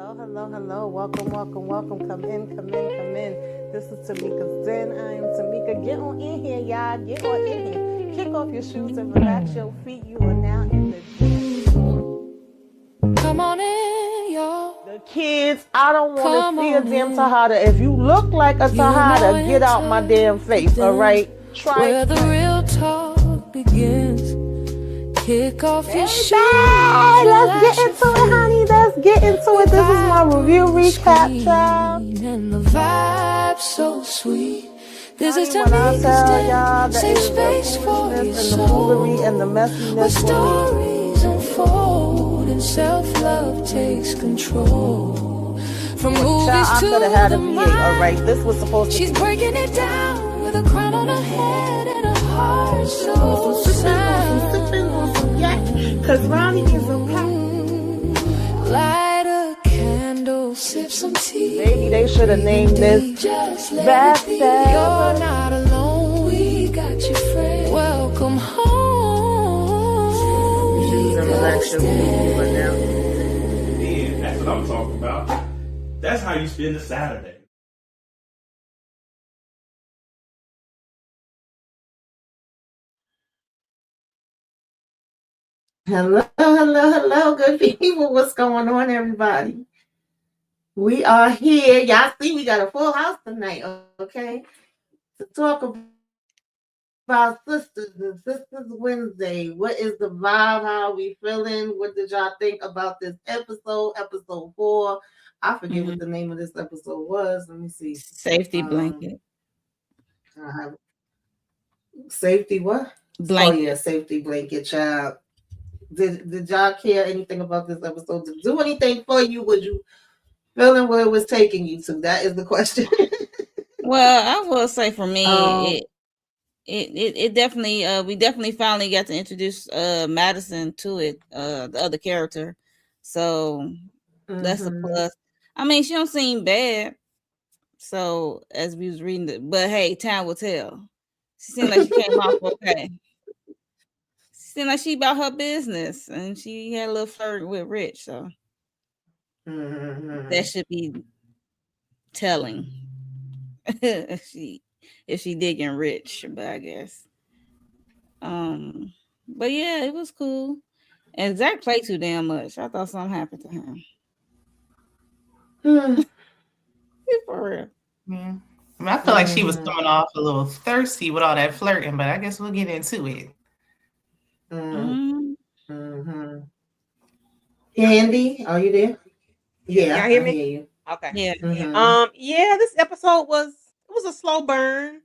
Hello. Welcome. Come in. This is Tamika's Den. I am Tamika. Get on in here, y'all. Get on in here. Kick off your shoes and relax your feet. You are now in the den. Come on in, y'all. The kids, I don't want to see a damn Tahada. If you look like a Tahada, get out my damn face, all right? Try where the real talk begins. Kick off your shoes. Let's get into it, honey. Let's get into it. This is my review recap, child. And the vibe so sweet. This is when I tell y'all that safe space for your and the soul. foolery and the messiness Where stories unfold and self-love takes control. From movies to the mind. All right, this was supposed to. She's breaking it down with a crown on her head and a heart so sound. Cause Ronnie is a light a candle, sip some tea. Maybe they should have named this Bad. You're not alone, we got your friend. Welcome home. Yeah, that's what I'm talking about. That's how you spend a Saturday. Hello, good people. What's going on, everybody? We are here. Y'all see we got a full house tonight, okay? To talk about Sisters and Sisters Wednesday. What is the vibe? How are we feeling? What did y'all think about this episode? Episode 4. I forget what the name of this episode was. Let me see. Safety blanket. Safety what? Blanket. Oh yeah, safety blanket, child. Did y'all care anything about this episode? Did it do anything for you? Was you feeling where it was taking you to? That is the question. Well, I will say for me, it definitely we definitely finally got to introduce Madison to it, the other character. So that's a plus. I mean, she don't seem bad. So as we was reading it, but hey, time will tell. She seemed like she came off okay. Seemed like she about her business, and she had a little flirt with Rich, so that should be telling. if she digging Rich, but I guess. But yeah, it was cool. And Zach played too damn much. I thought something happened to him. For real. Yeah. I mean, I feel like she was coming off a little thirsty with all that flirting, but I guess we'll get into it. Candy, are you there? Yeah, y'all hear me? Hear you. Okay. Yeah. Yeah, this episode was a slow burn.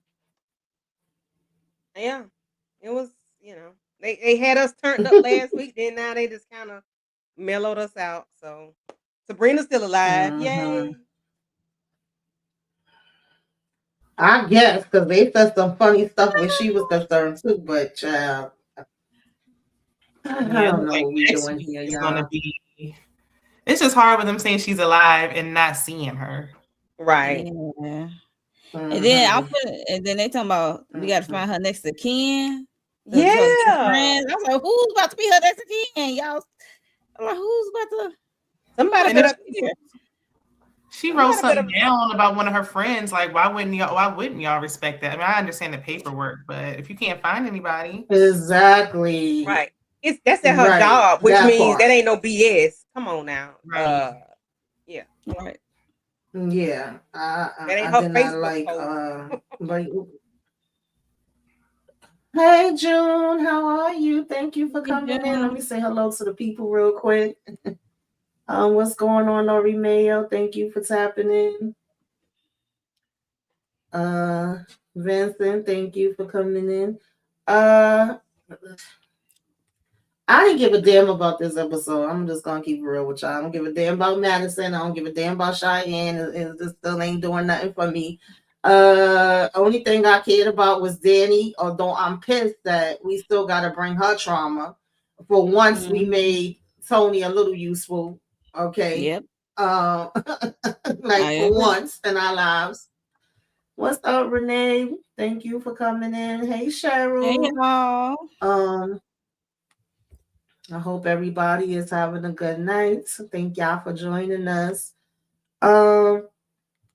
Yeah, it was. They had us turned up last week. Then now they just kind of mellowed us out. So Sabrina's still alive. Yay! I guess because they said some funny stuff when she was concerned too, but child. I don't know what we're doing here, y'all. It's just hard with them saying she's alive and not seeing her. Right. Yeah. And then they talking about we got to find her next to Ken. Yeah. I was like, who's about to be her next to Ken, y'all? I'm like, who's about to? Somebody. She wrote something down about one of her friends. Like, why wouldn't y'all respect that? I mean, I understand the paperwork, but if you can't find anybody, exactly right. That's at her job, which means that ain't no BS. Come on now. Right. Yeah. Right. Yeah. That ain't her Facebook like hey June, how are you? Thank you for coming in. Let me say hello to the people real quick. What's going on, Ori Mayo? Thank you for tapping in. Vincent, thank you for coming in. I didn't give a damn about this episode. I'm just gonna keep it real with y'all. I don't give a damn about Madison. I don't give a damn about Cheyenne. It just still ain't doing nothing for me. Only thing I cared about was Danny, although I'm pissed that we still gotta bring her trauma. For once we made Tony a little useful. Okay. Yep. Like for once in our lives. What's up, Renee? Thank you for coming in. Hey, Cheryl. Hey, y'all. I hope everybody is having a good night. So thank y'all for joining us. Um,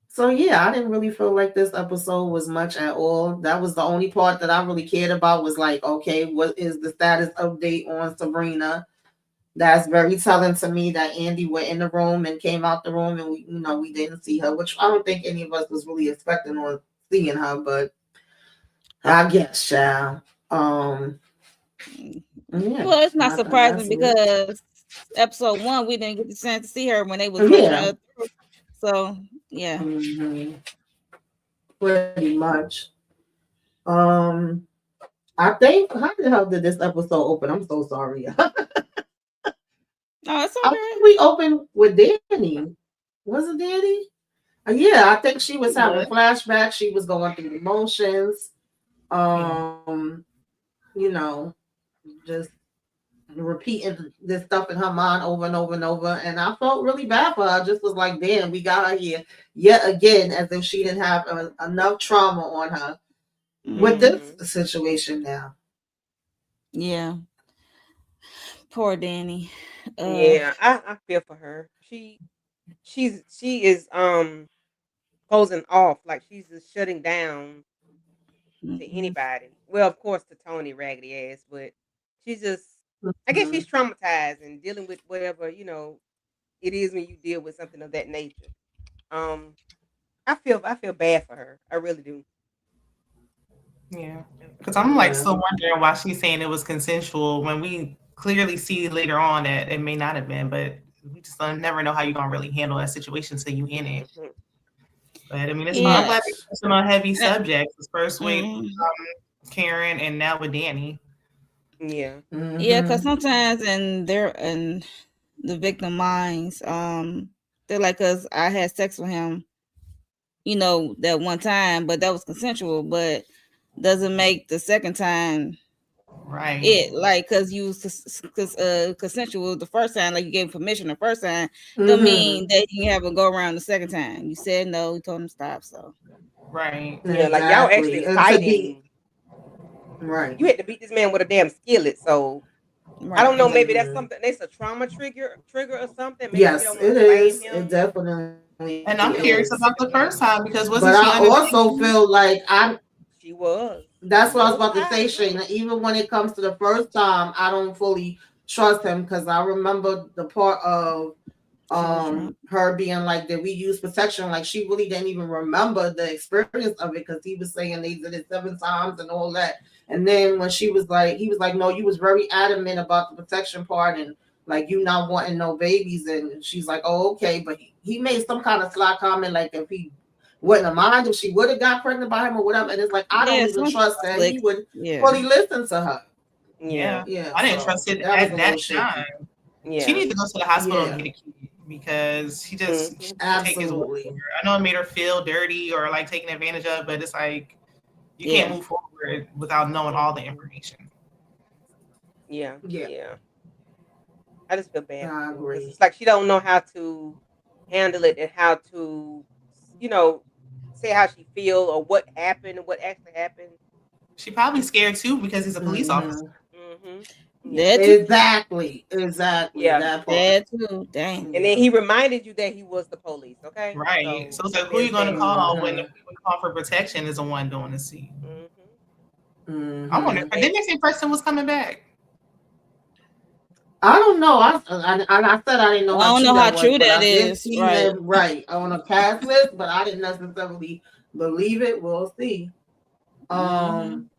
so yeah, I didn't really feel like this episode was much at all. That was the only part that I really cared about was like, okay, what is the status update on Sabrina? That's very telling to me that Andy went in the room and came out the room and we didn't see her, which I don't think any of us was really expecting on seeing her, but I guess, child. Yeah, Well, it's not that's surprising it. because episode 1 we didn't get the chance to see her when they was rushing Yeah. her through. So yeah. Mm-hmm. Pretty much. Um, I think how the hell did this episode open? I'm so sorry. No, it's I okay. think we opened with Danny. Was it Danny? Yeah, I think she was having What? flashbacks. She was going through emotions. Yeah. You know, just repeating this stuff in her mind over and over and over. And I felt really bad for her. I just was like, damn, we got her here yet again, as if she didn't have enough trauma on her with Mm-hmm. this situation now. Yeah. Poor Danny. Yeah, I feel for her. She is closing off, like she's just shutting down to Mhm. anybody. Well, of course to Tony raggedy ass, but she's just I guess Mhm. she's traumatized and dealing with whatever, it is when you deal with something of that nature. Um I feel bad for her. I really do. Yeah. Because I'm like Yeah. still wondering why she's saying it was consensual when we clearly see later on that it may not have been, but we just never know how you're gonna really handle that situation till you in it. Mhm. But I mean, I'm Yeah. glad they touched on heavy Uh, subjects. First with mm, Karen and now with Danny. Yeah. yeah, because Mhm. sometimes in the victim minds, they're like, "Cause I had sex with him, that one time, but that was consensual, but doesn't make the second time Right. it like because you consensual the first time, like you gave permission the first time, don't mean Mhm. that you have a go around the second time. You said no, you told him to stop. So Right. Yeah, like y'all Exactly. actually And to be fighting. right. You had to beat this man with a damn skillet, so I don't right. know. Maybe that's Mhm. something. That's a trauma trigger or something. Maybe she Yes, don't want it to blame is. It him. definitely And I'm is. curious about the first time because But wasn't she I under the also influence? feel like I She was. that's She what I was was about to high say, too. Shayna. Even when it comes to the first time, I don't fully trust him because I remember the part of She was drunk. her being like, did we use protection? Like she really didn't even remember the experience of it because he was saying they did it 7 times and all that. And then when she was like, he was like, no, you was very adamant about the protection part and like you not wanting no babies. And she's like, oh, okay. But he made some kind of sly comment like if he wouldn't have mind if she would have got pregnant by him or whatever. And it's like, I don't Yeah, even some trust that slick. he would Yeah. fully listen to her. Yeah. Yeah. Yeah. I didn't So trust it that was at a that little shaky. time. She Yeah. needs to go to the hospital and Yeah. get a kid because she Hmm. can't take his word Absolutely. for it. I know it made her feel dirty or like taken advantage of, but it's like you can't Yeah. move forward without knowing all the information. Yeah. Yeah. Yeah. I just feel bad I for her because agree. it's like she don't know how to handle it and how to, you know, say how she feel or what happened and what actually happened. She probably scared too because he's a police officer. Mhm. Hmm. Yeah. That too. Exactly. Yeah. That part. That too. Dang. And then Yeah. he reminded you that he was the police. Okay. Right. So So it's like, that who are being you going to said. call when the Mhm. people you call for protection is the one doing the scene? Hmm. I wonder, Mhm. didn't they say Preston was coming back? I don't know. I said I didn't know I how don't true know how that was, true but that I did is. see Right. him right on a cast list, but I didn't necessarily believe it. We'll see. Mm-hmm. Um,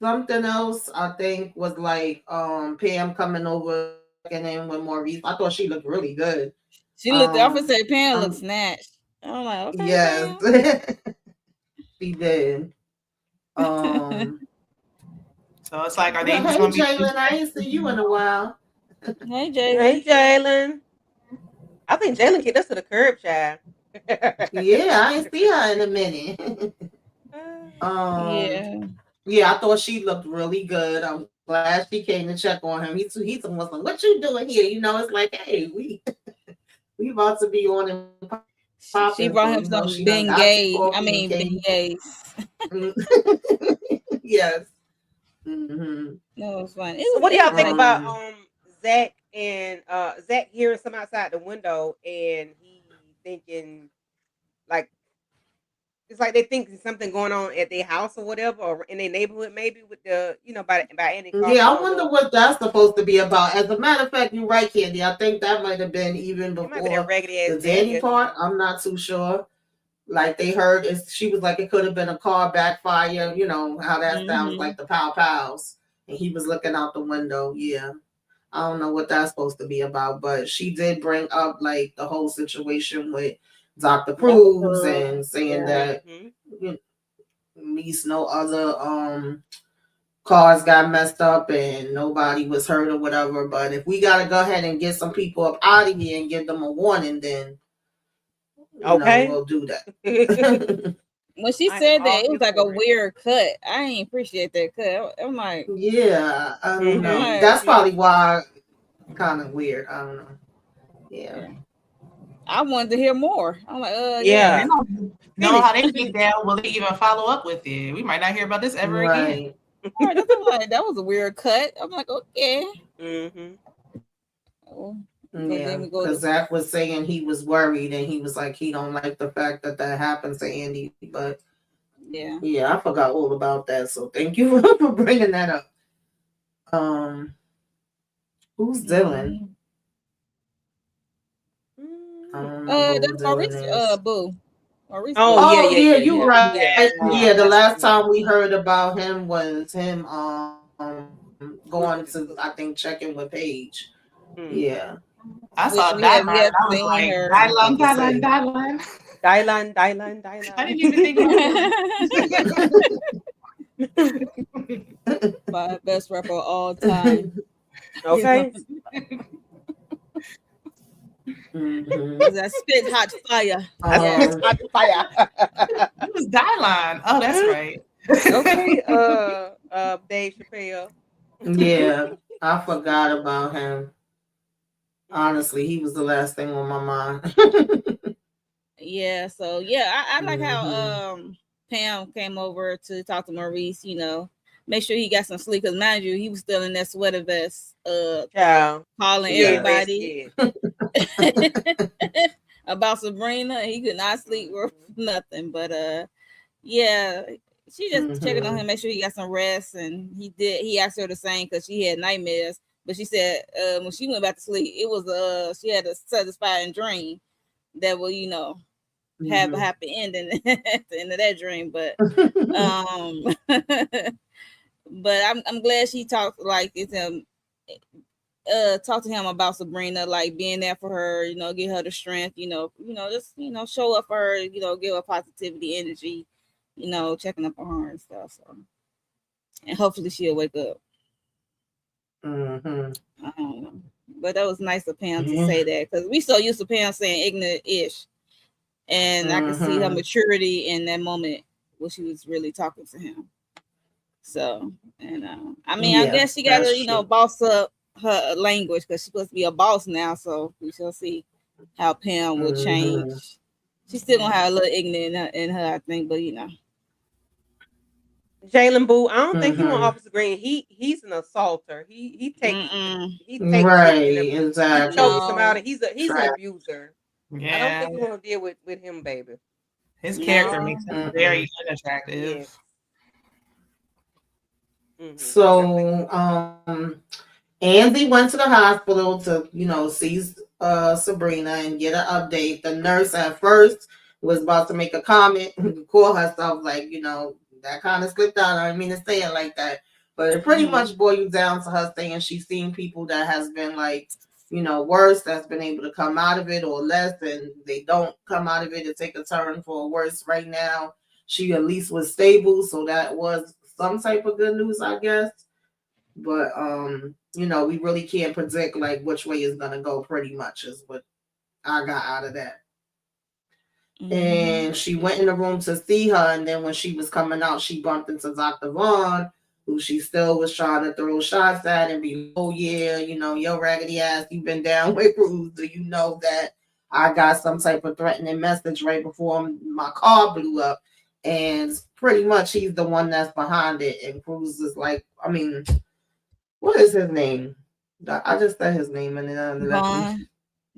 Something else I think was like Pam coming over checking in with Maurice. I thought she looked really good. She looked up and Um, said, Pan looks I'm snatched. I'm like, okay, yes, Pam. she did. Um, So it's like, are they but just hey, going to be Jalen, I ain't seen you in a while. Hey, Hey, Jalen. Jalen. I think Jalen kicked us to the curb, child. Yeah, I ain't see her in a minute. um, Yeah. yeah, I thought she looked really good. I'm glad she came to check on him. He's almost like, what you doing here? You know, it's like, hey, we about to be on and popping. She So, brought him she done some got some Bengay. coffee I and mean, came. beignets. Yes. Mm-hmm. No, it was fun. So what do y'all think Like, about Zach and Zach hearing some outside the window and he thinking like it's like they think there's something going on at their house or whatever, or in their neighborhood, maybe with the by any car Yeah, I pulling wonder up. what that's supposed to be about. As a matter of fact, you're right, Candy. I think that might have been even It might be that before raggedy ass the daddy Danny or part. something. I'm not too sure. Like they heard, she was like, it could have been a car backfire. You know how that sounds, mm-hmm. like the pow pows. And he was looking out the window. Yeah, I don't know what that's supposed to be about, but she did bring up like the whole situation with Dr. Cruz and saying that Mm-hmm. you know, at least no other cars got messed up and nobody was hurt or whatever. But if we gotta go ahead and get some people up out of here and give them a warning, then Okay. we'll do that. When she I am said that, all it was here like a for it. weird cut. I ain't appreciate that cut. I'm like, Yeah, I don't I'm know. Mm-hmm. That's like, probably why kind of weird. I don't know. Yeah. yeah. I wanted to hear more. I'm like, Yeah, yeah. they Yeah. don't know how they get down. Will they even follow up with it? We might not hear about this ever again. Right. All right, that's what I'm like, that was a weird cut. I'm like, okay. Mm-hmm. Oh, so then Yeah. we go Because to Zach was saying he was worried and he was like he don't like the fact that that happened to Andy. But yeah. yeah, I forgot all about that. So thank you for bringing that up. Um, who's Dylan? Mm-hmm. I don't know who That's Maurice Dylan is. boo. Maurice Oh boo. yeah, Oh yeah, yeah, yeah, you yeah, right. yeah. Yeah, the That's last Mm-hmm. time we heard about him was him going Was to with his I sister. think check in with Paige. Mm-hmm. Yeah. I Which saw we have Dylan. yet I was seen like, her. I was Dylan, about to Dylan, say. Dylan. Dylan, Dylan, I didn't even think about My best rapper of all time. Okay. Mm-hmm. That spit hot fire. It's Yes. Um, hot fire. it was Dylan. Oh, that's right. Okay. Dave Chappelle. yeah, I forgot about him. Mm-hmm. Honestly, he was the last thing on my mind. Yeah. So yeah, I like Mm-hmm. how Pam came over to talk to Maurice, make sure he got some sleep. Cause mind you, he was still in that sweater vest, Child. calling He ain't Yes. everybody rested. about Sabrina. He could not sleep or Mm-hmm. nothing. But yeah, she just checking on Mm-hmm. him, make sure he got some rest, and he did. He asked her the same because she had nightmares. But she said when she went back to sleep, it was she had a satisfying dream that will have a Mm-hmm. happy ending at the end of that dream. But but I'm glad she talked like it's talk to him about Sabrina, like being there for her, give her the strength, just show up for her, give her positivity, energy, checking up on her and stuff. So, and hopefully she'll wake up. Mm-hmm. I don't know, but that was nice of Pam to Yeah. say that because we so used to Pam saying ignorant-ish, and I could see her Mm-hmm. maturity in that moment when she was really talking to him. So, and I mean, I Yeah, guess she got that's to, true. boss up her language because she's supposed to be a boss now. So we shall see how Pam will change. Mm-hmm. She's still gonna have a little ignorant in her, I think, but Jalen Boo, I don't think he want Mm-hmm. Officer Green. He's an assaulter. mm-mm, He takes it and Right, he chokes exactly. him out. no, And he's an Trap. abuser. I don't Yeah, think you want to deal with him, baby. his character no. makes him Mm-mm. very unattractive. Yes. Mm-hmm. Definitely So, keep him. Andy went to the hospital to, see Sabrina and get an update. The nurse at first was about to make a comment, call herself like, that kind of slipped out. I didn't mean to say it like that. But it pretty Mm-hmm. much boiled down to her saying she's seen people that has been like, worse, that's been able to come out of it or less, and they don't come out of it and take a turn for worse right now. She at least was stable, so that was some type of good news, I guess. But we really can't predict like which way is gonna go. Pretty much is what I got out of that. Mm-hmm. And she went in the room to see her, and then when she was coming out, she bumped into Dr. Vaughn, who she still was trying to throw shots at and be, oh yeah, your raggedy ass, you've been down with Cruz. Do you know that I got some type of threatening message right before my car blew up? and pretty much he's the one that's behind it. And Cruz is like, I mean, what is his name? I just said his name and then Vaughn,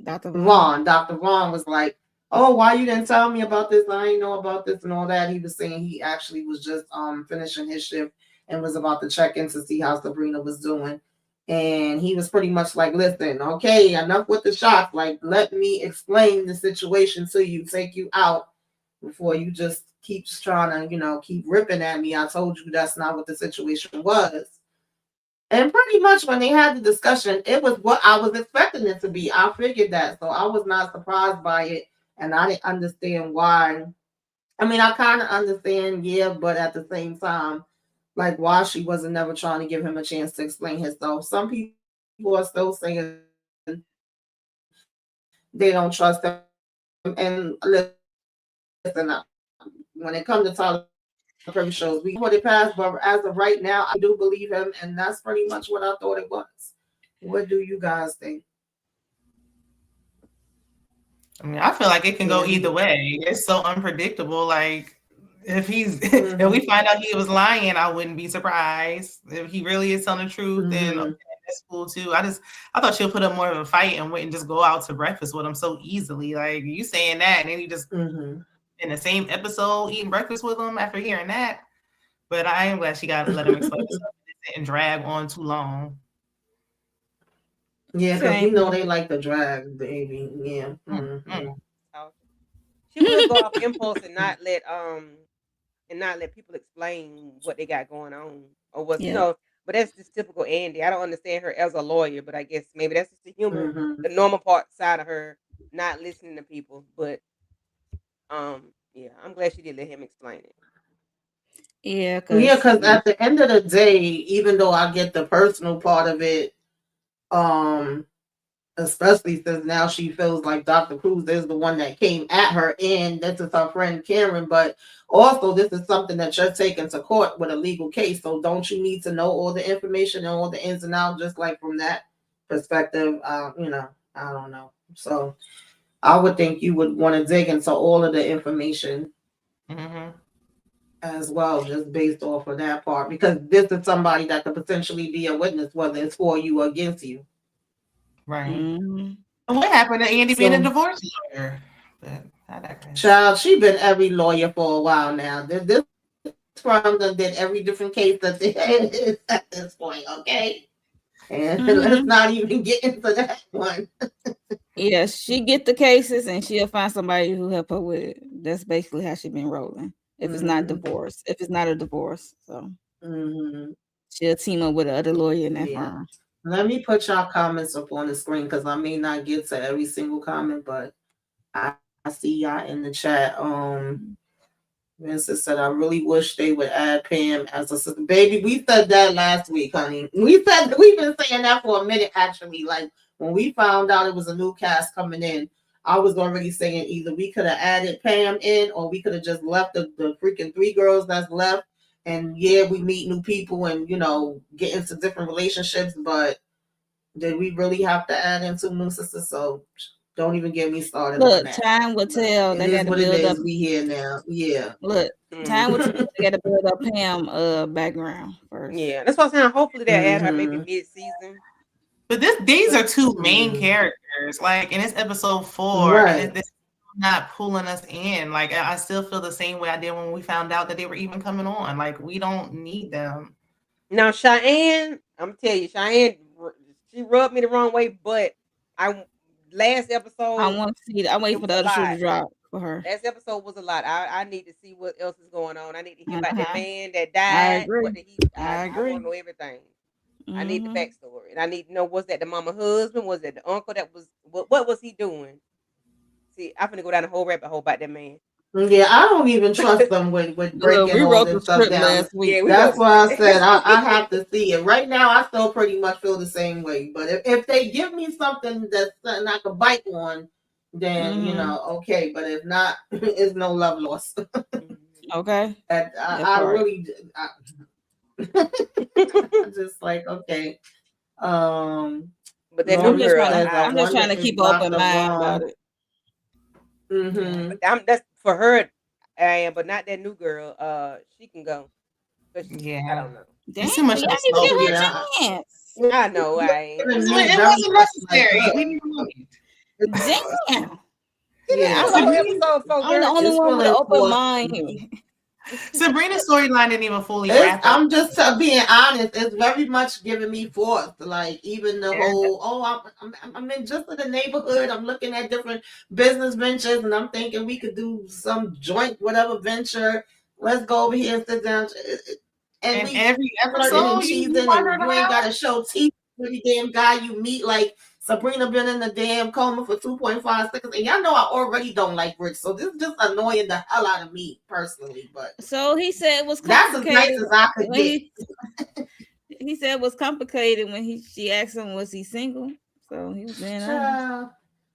Dr. Vaughn. Dr. Vaughn was like, oh, why you didn't tell me about this? I didn't know about this and all that. He was saying he actually was just finishing his shift and was about to check in to see how Sabrina was doing. And he was pretty much like, listen, okay, enough with the shots. Like, let me explain the situation to you, take you out before you just keep trying to, keep ripping at me. I told you that's not what the situation was. And pretty much when they had the discussion, it was what I was expecting it to be. I figured that. So I was not surprised by it. And I didn't understand why. I mean, I kind of understand, yeah, but at the same time, like why she wasn't never trying to give him a chance to explain himself. Some people are still saying they don't trust him. And listen, when it comes to Tyler Perry shows, we put it past, but as of right now, I do believe him, and that's pretty much what I thought it was. What do you guys think? I mean, I feel like it can go either way. It's so unpredictable. Like, if if we find out he was lying, I wouldn't be surprised. If he really is telling the truth, then okay, that's cool too. I thought she'll put up more of a fight and wouldn't just go out to breakfast with him so easily. Like, you saying that, and then you just in the same episode eating breakfast with him after hearing that. But I am glad she got to let him explain stuff and drag on too long. Yeah, because they like the drag, baby. Yeah. She would go off impulse and not let people explain what they got going on or what But that's just typical Andy. I don't understand her as a lawyer, but I guess maybe that's just the humor, the normal side of her, not listening to people. But yeah, I'm glad she did let him explain it. Yeah, because at the end of the day, even though I get the personal part of it, especially since now she feels like Dr. Cruz is the one that came at her, and this is her friend Karen, but also this is something that you're taking to court with a legal case, so don't you need to know all the information and all the ins and outs, just like from that perspective? I don't know. So I would think you would want to dig into all of the information as well, just based off of that part, because this is somebody that could potentially be a witness, whether it's for you or against you. Right. What happened to Andy being a divorce lawyer? Child, she been every lawyer for a while now. This firm done did every different case that there is at this point, okay? And let's not even get into that one. Yeah, she get the cases and she'll find somebody who help her with it. That's basically how she been rolling. If it's not divorce, if it's not a divorce, so she'll team up with another lawyer in that firm. Let me put y'all comments up on the screen because I may not get to every single comment, but I see y'all in the chat. Vincent said, I really wish they would add Pam as a sister. Baby, we said that last week, honey. We've been saying that for a minute, actually. Like, when we found out it was a new cast coming in, I was already saying either we could have added Pam in or we could have just left the freaking 3 girls that's left. And yeah, we meet new people and, get into different relationships. But did we really have to add in 2 new sisters? So don't even get me started on that. Time will tell. It is what it is. We here now. Yeah. Look, time will tell. They got to build up Pam background first. Yeah, that's what I'm saying. Hopefully they add her maybe mid-season. But these are 2 main characters. Like, and it's episode 4. And it's not pulling us in. Like, I still feel the same way I did when we found out that they were even coming on. Like, we don't need them. Now, Cheyenne, I'm telling you, Cheyenne, she rubbed me the wrong way, but last episode, I want to see it. I'm waiting for the other shoe to drop for her. Last episode was a lot. I need to see what else is going on. I need to hear about that man that died. I agree. I agree. I want to know everything. I need the backstory, and I need to know, was that the mama husband? Was that the uncle? That was what was he doing? See, I'm gonna go down the whole rabbit hole about that man. Yeah, I don't even trust them with breaking all this stuff down. Last week. Yeah, that's why I said I have to see it. Right now, I still pretty much feel the same way. But if they give me something that's something I can bite on, then okay. But if not, it's no love lost. Okay. I really, just like okay. But then I'm just trying to keep an open mind about it. But that's for her. but not that new girl. She can go. I Yeah. don't know. Damn, It's too much y'all of a need to slow give her a Yeah. chance. I know. I ain't. Giving It me very wasn't much like necessary. We didn't want it. Damn. yeah. It's Sabrina- on episode 4, I'm the girl. only It's one with an feeling open forced. mind. Sabrina's storyline didn't even fully wrap up. I'm just being honest. It's very much giving me forced. Like even the whole, I'm in just in the neighborhood. I'm looking at different business ventures, and I'm thinking we could do some joint whatever venture. Let's go over here and sit down. And And we every flirting and episode, you cheesing, wonder and you ain't got to show teeth to every damn guy you meet. Like Sabrina been in the damn coma for 2.5 seconds, and y'all know I already don't like Rich, so this is just annoying the hell out of me personally. But So he said it was that's as nice complicated. as I could when get. he said it was complicated when she asked him was he single. So he was being honest. Child,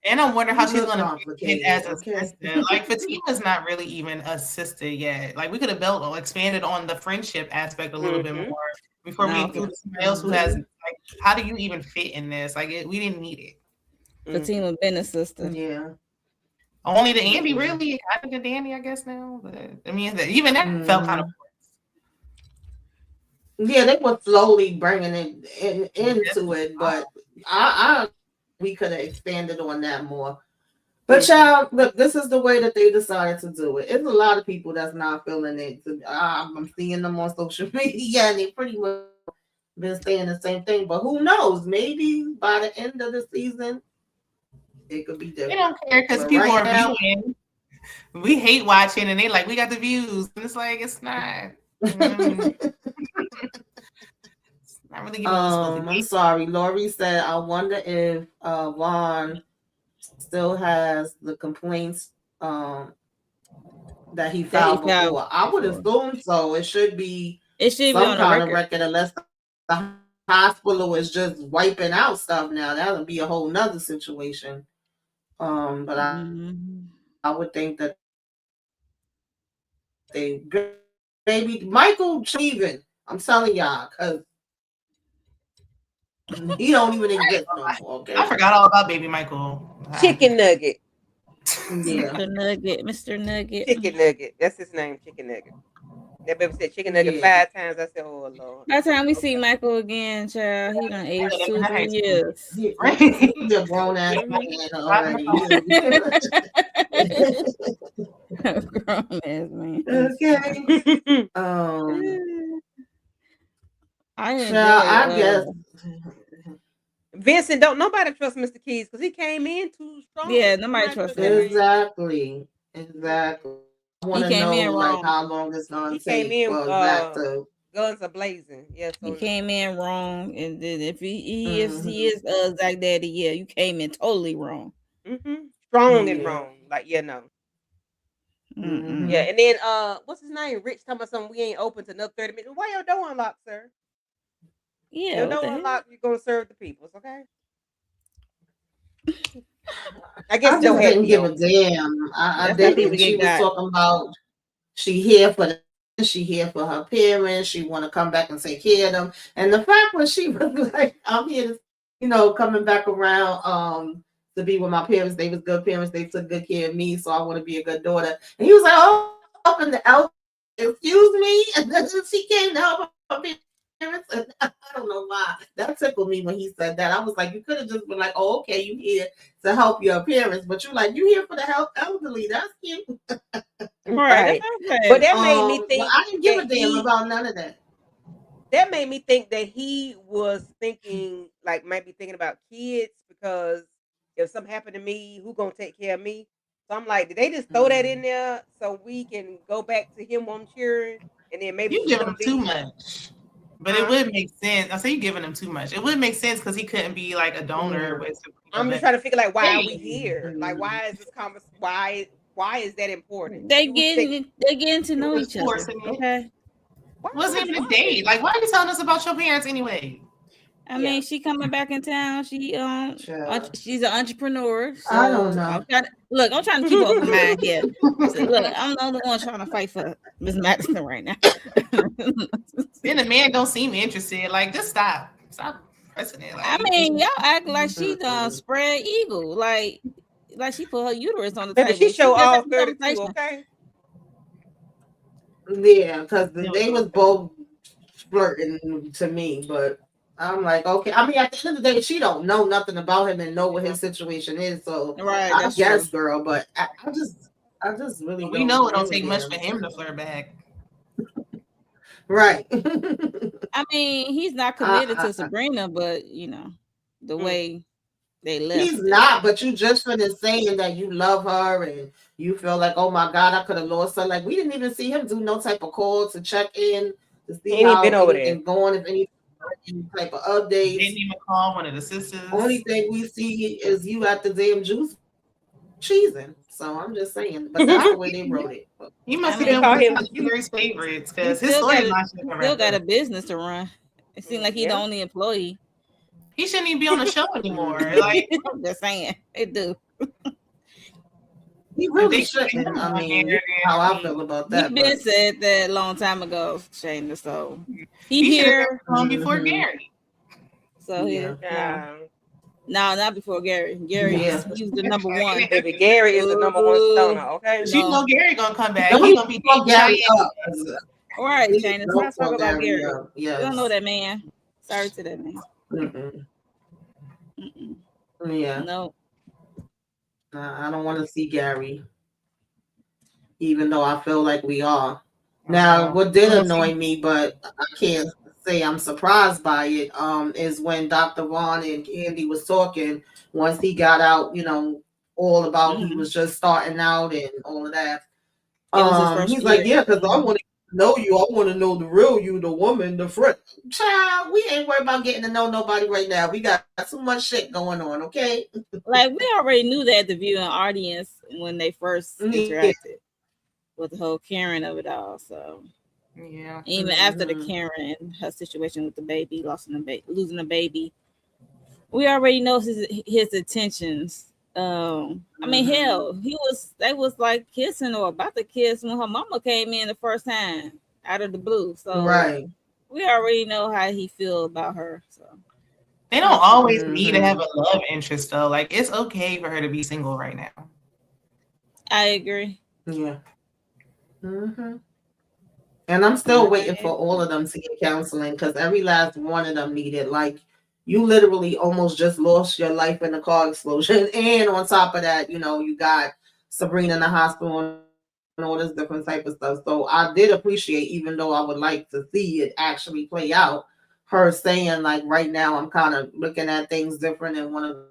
And I wonder how she's real going to complicated, fit as a okay? sister. Like Fatima's not really even a sister yet. Like we could have built or expanded on the friendship aspect a little bit more before we include somebody else who has like. How do you even fit in this? Like we didn't need it. Fatima been a sister. Yeah. Only the Andy really. I think the Danny, I guess now. But I mean, even that felt kind of. Yeah, they were slowly bringing it into it, but we could have expanded on that more. But child, look, this is the way that they decided to do it. It's a lot of people that's not feeling it. I'm seeing them on social media, and they pretty much been saying the same thing. But who knows? Maybe by the end of the season, it could be different. They don't care because people are viewing. We hate watching, and they like we got the views, and it's like it's not. Not really I'm sorry. Lori said, I wonder if Vaughn still has the complaints that he filed before. I would assume so. It should be some kind of record unless the hospital is just wiping out stuff now. That would be a whole nother situation. But I would think that they baby Michael even. I'm telling y'all, because he don't even exist no more. Okay, I forgot all about Baby Michael. Chicken Nugget. Yeah, Mr. Nugget. Chicken Nugget. That's his name, Chicken Nugget. That baby said Chicken Nugget 5 times. I said, oh Lord. By the time we see Michael again, child, he done aged 2-3 years. He's a grown ass man already. Grown ass man. Okay. I guess Vincent, don't nobody trust Mr. Keys because he came in too strong. Yeah, nobody trusts him. Exactly. I want to know like how long it's gonna take. Came in back to guns are blazing. Yes, he came in wrong, and then if he is Zach Daddy, yeah, you came in totally wrong. Strong and wrong. Like no. Mm-mm. Yeah, and then what's his name? Rich talking about something. We ain't open to another 30 minutes. Why your door unlocked, sir? Yeah, your door unlocked. You're gonna serve the people, okay? I guess I just didn't give a damn. I didn't. She was talking about she here for her parents. She want to come back and take care of them. And the fact was she was like, I'm here to, coming back around to be with my parents. They was good parents. They took good care of me, so I want to be a good daughter. And he was like, oh, and the elf, excuse me. And then she came to help her parents. And I don't know why. That tickled me when he said that. I was like, you could have just been like, oh, okay, you here to help your parents, but you're like, you here for the elderly. That's cute. Right. But that made me think I didn't give a damn about none of that. That made me think that he was thinking, like, might be thinking about kids, because if something happened to me, who gonna take care of me? So I'm like, did they just throw that in there so we can go back to him on cheering, and then maybe you giving him too much? But it would make sense. I say you giving him too much. It would make sense because he couldn't be like a donor. With I'm just trying to figure, like, why are we here? Like, why is this conversation? Why is that important? They getting to know each other. Okay. It wasn't even a date. Like, why are you telling us about your parents anyway? I mean, she coming back in town. She she's an entrepreneur. So I don't know. I'm trying to keep an open mind here. So, look, I'm the only one trying to fight for Miss Madison right now. Then the man don't seem interested. Like, just stop pressing it. Like, I mean, y'all act like she done spread eagle. Like she put her uterus on the table. She show all 32, okay? Yeah, because they was both flirting to me, but I'm like, okay. I mean, at the end of the day, she don't know nothing about him and know what his situation is. So Right, I that's true. guess, girl, but I just really We know don't it don't give a take much for damn. him to flirt back. Right. I mean, he's not committed to Sabrina, but you know, the way they He's left it. not, but you just finished saying that you love her and you feel like, oh my God, I could have lost her. Like we didn't even see him do no type of call to check in to He see ain't even how been over there. anything going, if any type of updates. Didn't even call one of the sisters. Only thing we see is you at the damn juice cheesing. So I'm just saying, but that's the way they wrote it. He must I have mean, been one Call him. of Hillary's favorites he because his still got storyline should he have still wrapped got a up. business to run. It seems like he's the Yeah. only employee. He shouldn't even be on the show anymore. Like I'm just saying, it do. He if really they keep him shouldn't. I on mean, you here, know how I then feel about He that, been but said that a long time ago, Shayna. So he he should have here. been on before Mhm. Gary. So Yeah. no, not before Gary. Gary Yeah. was he was the number one. Baby Gary is the number one stoner, okay? But you know Gary gonna come back. Don't He even gonna be fuck dating Gary Cheyenne. up. All right, Please Shayna. don't Let's talk fuck about Gary Gary. up. We don't know Yes. that man. Sorry to that man. Mm-mm. Mm-mm. Yeah. No. I don't want to see Gary, even though I feel like we are. Now, what did annoy me, but I can't say I'm surprised by it, is when Dr. Vaughn and Candy was talking once he got out, all about he was just starting out and all of that. It was his first He's year. like, yeah, because I want to know you. I want to know the real you, the woman, the friend. Child, we ain't worried about getting to know nobody right now. We got too much shit going on, okay? Like we already knew that the viewing audience when they first interacted with the whole Karen of it all. So yeah, even after the Karen and her situation with the baby, losing the baby, we already know his intentions. I mean, hell, they was like kissing or about to kiss when her mama came in the first time out of the blue. So Right. we already know how he feel about her. So they don't always need to have a love interest though. Like it's okay for her to be single right now. I agree. Yeah. Mm-hmm. And I'm still waiting for all of them to get counseling because every last one of them needed. Like, you literally almost just lost your life in a car explosion. And on top of that, you got Sabrina in the hospital and all this different type of stuff. So I did appreciate, even though I would like to see it actually play out, her saying, like, right now I'm kind of looking at things different and want to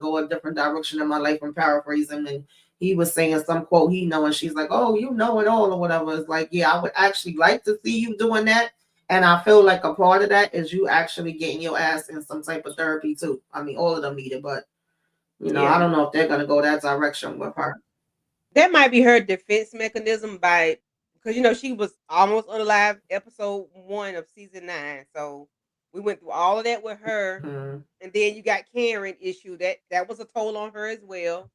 go a different direction in my life. I'm paraphrasing, and he was saying some quote he know, and she's like, "Oh, you know it all," or whatever. It's like, yeah, I would actually like to see you doing that, and I feel like a part of that is you actually getting your ass in some type of therapy too. I mean, all of them need it, but I don't know if they're gonna go that direction with her. That might be her defense mechanism because she was almost on the live episode 1 of season 9, so we went through all of that with her, and then you got Karen issue that was a toll on her as well.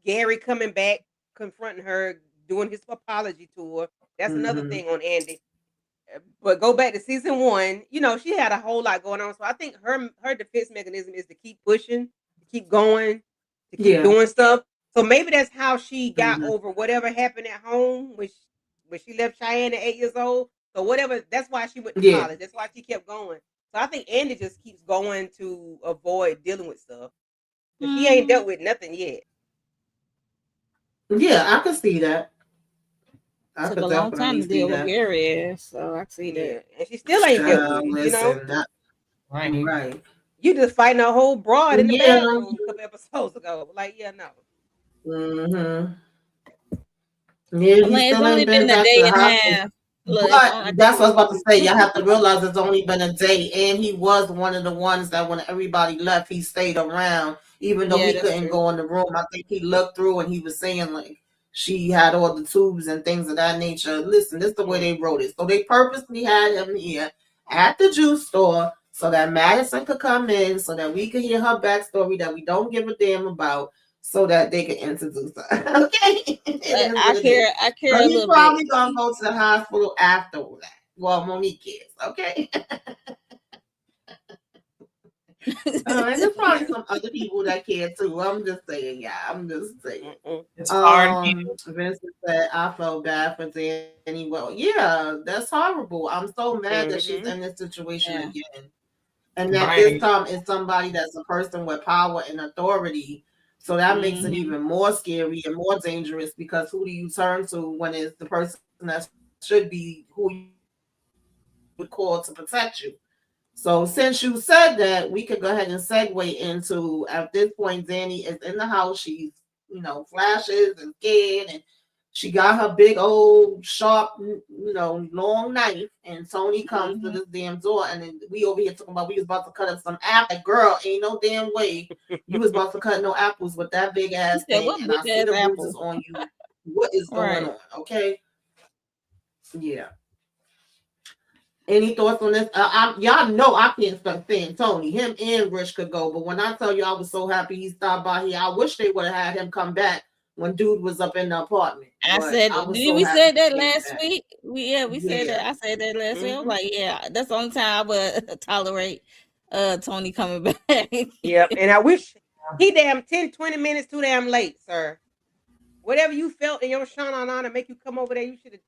Gary coming back, confronting her, doing his apology tour. That's another thing on Andy. But go back to season 1, she had a whole lot going on. So I think her defense mechanism is to keep pushing, to keep going, to keep doing stuff. So maybe that's how she got over whatever happened at home when she left Cheyenne at 8 years old. So whatever, that's why she went to college. That's why she kept going. So I think Andy just keeps going to avoid dealing with stuff. She ain't dealt with nothing yet. Yeah, I could see that. I Took could a long time definitely to see deal with that. Gary, so I see that. And she still ain't dealt with it, Listen, Right. You just fighting a whole broad in the Yeah. bathroom a couple episodes ago. Like, yeah, no. Yeah, I mean, it's only been a day and a half. Look, but that's what I was about to say. Y'all have to realize it's only been a day, and he was one of the ones that when everybody left, he stayed around, even though he couldn't go in the room. I think he looked through and he was saying like she had all the tubes and things of that nature. Listen, this is the way they wrote it. So they purposely had him here at the juice store so that Madison could come in, so that we could hear her backstory that we don't give a damn about, so that they can introduce her. Okay. I care a He's little probably bit. gonna go to the hospital after that. Well, Monique is, okay. And there's probably some other people that care too. I'm just saying, yeah. I'm just saying. It's hard. Vincent said, I felt bad for Danny. Well, yeah, that's horrible. I'm so mad that she's in this situation Yeah. again. And that this Right. time it's somebody that's a person with power and authority. So that makes it even more scary and more dangerous because who do you turn to when it's the person that should be who you would call to protect you? So since you said that, we could go ahead and segue into at this point, Danny is in the house. She's, flashes and scared, and she got her big old sharp, long knife. And Tony comes to this damn door, and then we over here talking about we was about to cut up some apple. Girl, ain't no damn way you was about to cut no apples with that big ass thing. And I see the bruises on you. What is going on? Okay. Yeah. Any thoughts on this? Y'all know I can't stop saying Tony. Him and Rich could go, but when I tell you I was so happy he stopped by here, I wish they would have had him come back when dude was up in the apartment. I said, we said that last week? We said that. I said that last week. I was like, yeah, that's the only time I would tolerate Tony coming back. Yep, and I wish he damn 10, 20 minutes too damn late, sir. Whatever you felt in your shana to make you come over there, you should have.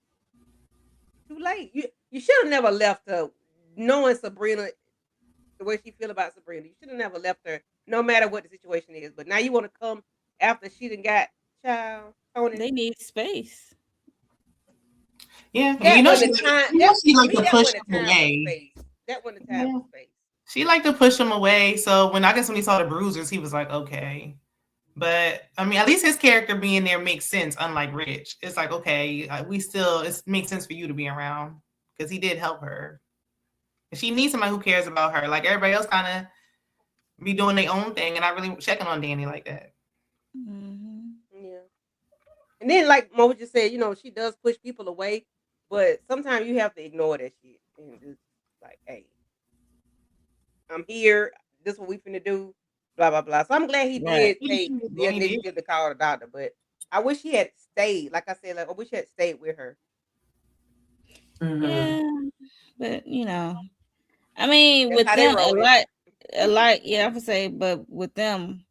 Too late. You should have never left her, knowing Sabrina, the way she feel about Sabrina. You should have never left her, no matter what the situation is. But now you want to come after she done got child. Tony. They need space. Yeah, that you know she like to push him away. That wasn't the time for space. She liked to push him away. So when he saw the bruises, he was like, okay. But I mean, at least his character being there makes sense. Unlike Rich, it's like, okay, it makes sense for you to be around because he did help her. And she needs somebody who cares about her. Like everybody else, kind of be doing their own thing, and not really checking on Danny like that. Yeah. And then, like Mo just said, she does push people away, but sometimes you have to ignore that shit and just like, hey, I'm here. This is what we finna do. Blah blah blah. So I'm glad he did take the initiative to call the doctor, but I wish he had stayed. Like I said, I wish he had stayed with her. Yeah, but I mean, with them a lot. Yeah, I would say, but with them,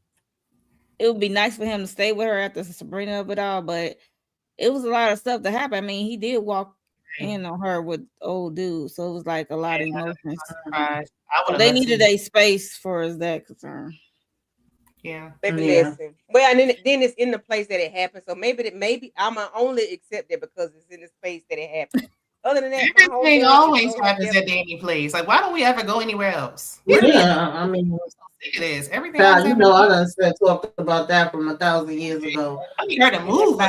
it would be nice for him to stay with her after Sabrina of it all. But it was a lot of stuff that happened. I mean, he did walk in on her with old dude, so it was like a lot of emotions. So they needed a space for as that concern. Yeah. Maybe listen. Well, and then it's in the place that it happened. So maybe I'm only accept it because it's in the space that it happened. Other than that, everything always happens at any place. Like, why don't we ever go anywhere else? Yeah, I mean, it is everything. I done talked about that from 1,000 years ago. I need her to move.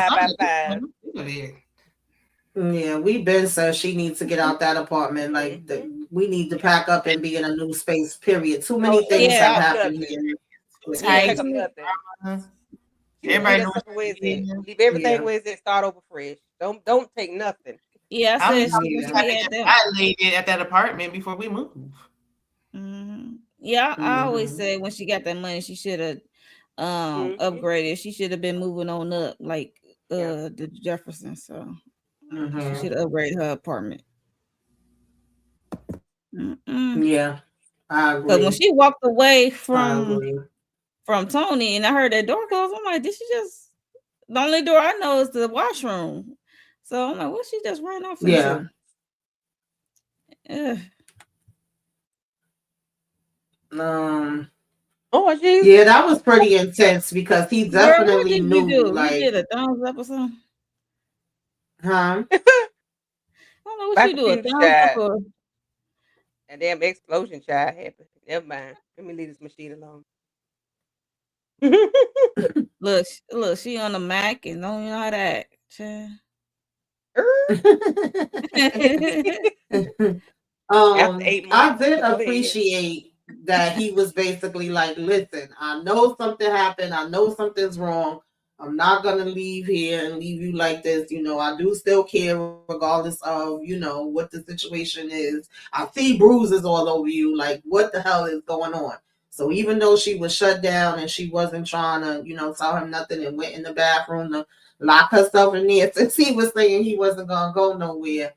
Yeah, we've been said she needs to get out that apartment. Like we need to pack up and be in a new space. Period. Too many things have happened here. Everybody leave everything where it's at. Start over fresh. Don't take nothing. Yeah, I said I laid it at that apartment before we move. Yeah, I always say when she got that money, she should have upgraded. She should have been moving on up like the Jefferson. So she should have upgraded her apartment. Yeah, I agree. But when she walked away from Tony and I heard that door close, I'm like, did she just? The only door I know is the washroom. So I'm like, what she just ran off into? Yeah. Oh, geez. Yeah, that was pretty intense because he definitely knew. You like, did a thumbs up or something? Huh? I don't know what you do. A thumbs up or... A damn explosion child happened. Never mind. Let me leave this machine alone. Look, she on the Mac and don't know how to act. I did appreciate that he was basically like, listen, I know something happened. I know something's wrong. I'm not going to leave here and leave you like this. I do still care regardless of, what the situation is. I see bruises all over you. Like, what the hell is going on? So even though she was shut down and she wasn't trying to, tell him nothing and went in the bathroom to lock herself in there since he was saying he wasn't going to go nowhere.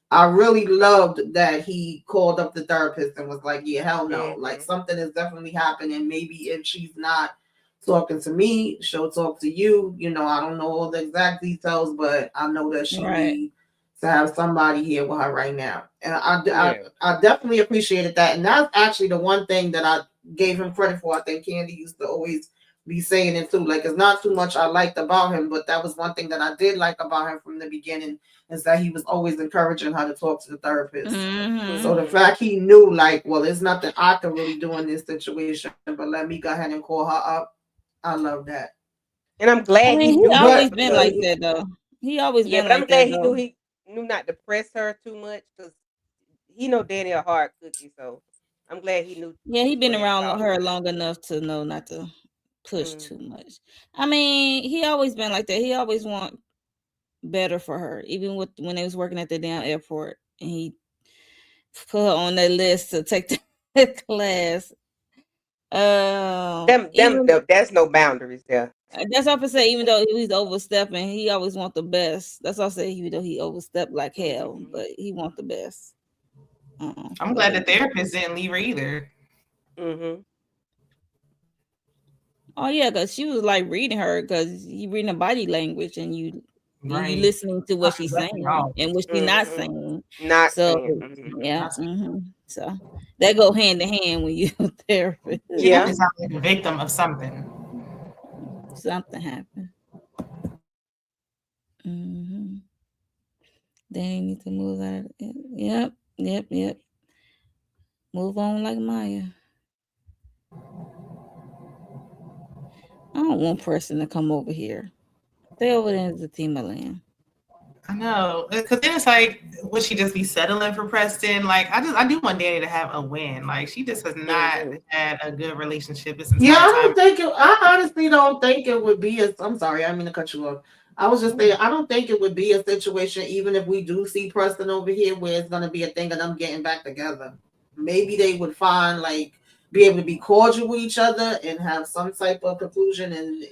I really loved that he called up the therapist and was like, yeah, hell no. Like something is definitely happening. Maybe if she's not talking to me, she'll talk to you. You know, I don't know all the exact details, but I know that she needs to have somebody here with her right now. And I definitely appreciated that. And that's actually the one thing that I gave him credit for. I think Candy used to always be saying it too. Like, it's not too much I liked about him, but that was one thing that I did like about him from the beginning, is that he was always encouraging her to talk to the therapist. So the fact he knew, like, well, there's nothing I can really do in this situation, but let me go ahead and call her up. I love that. And I'm glad he he knew always that, been like that though. He always been but I'm like glad that he though. knew not to press her too much, because he know Danny a hard cookie. So I'm glad he knew. Yeah, he been when to around talk. her long enough to know not to push too much. I mean, he always been like that. He always want better for her, even with when they was working at the damn airport, and he put her on that list to take the class. That's no boundaries there. That's all I say. Even though he's overstepping, he always want the best. That's all I say. Even though he overstepped like hell, but he want the best. I'm glad the therapist didn't leave her either. Oh yeah, because she was like reading her, because you reading her body language, and you listening to what she's saying and what she's not saying. Yeah. So that go hand in hand when you therapist. She definitely sounds like a victim of something. Something happened. They need to move out of it. Yep. Move on like Maya. I don't want Preston to come over here. Stay over there in the team of land. I know, because then it's like, would she just be settling for Preston? Like, I do want Danny to have a win. Like, she just has not had a good relationship this entire time. I honestly don't think it would be I'm sorry, I didn't mean to cut you off. I was just saying, I don't think it would be a situation, even if we do see Preston over here, where it's going to be a thing of them getting back together. Maybe they would find, like, be able to be cordial with each other and have some type of conclusion. And,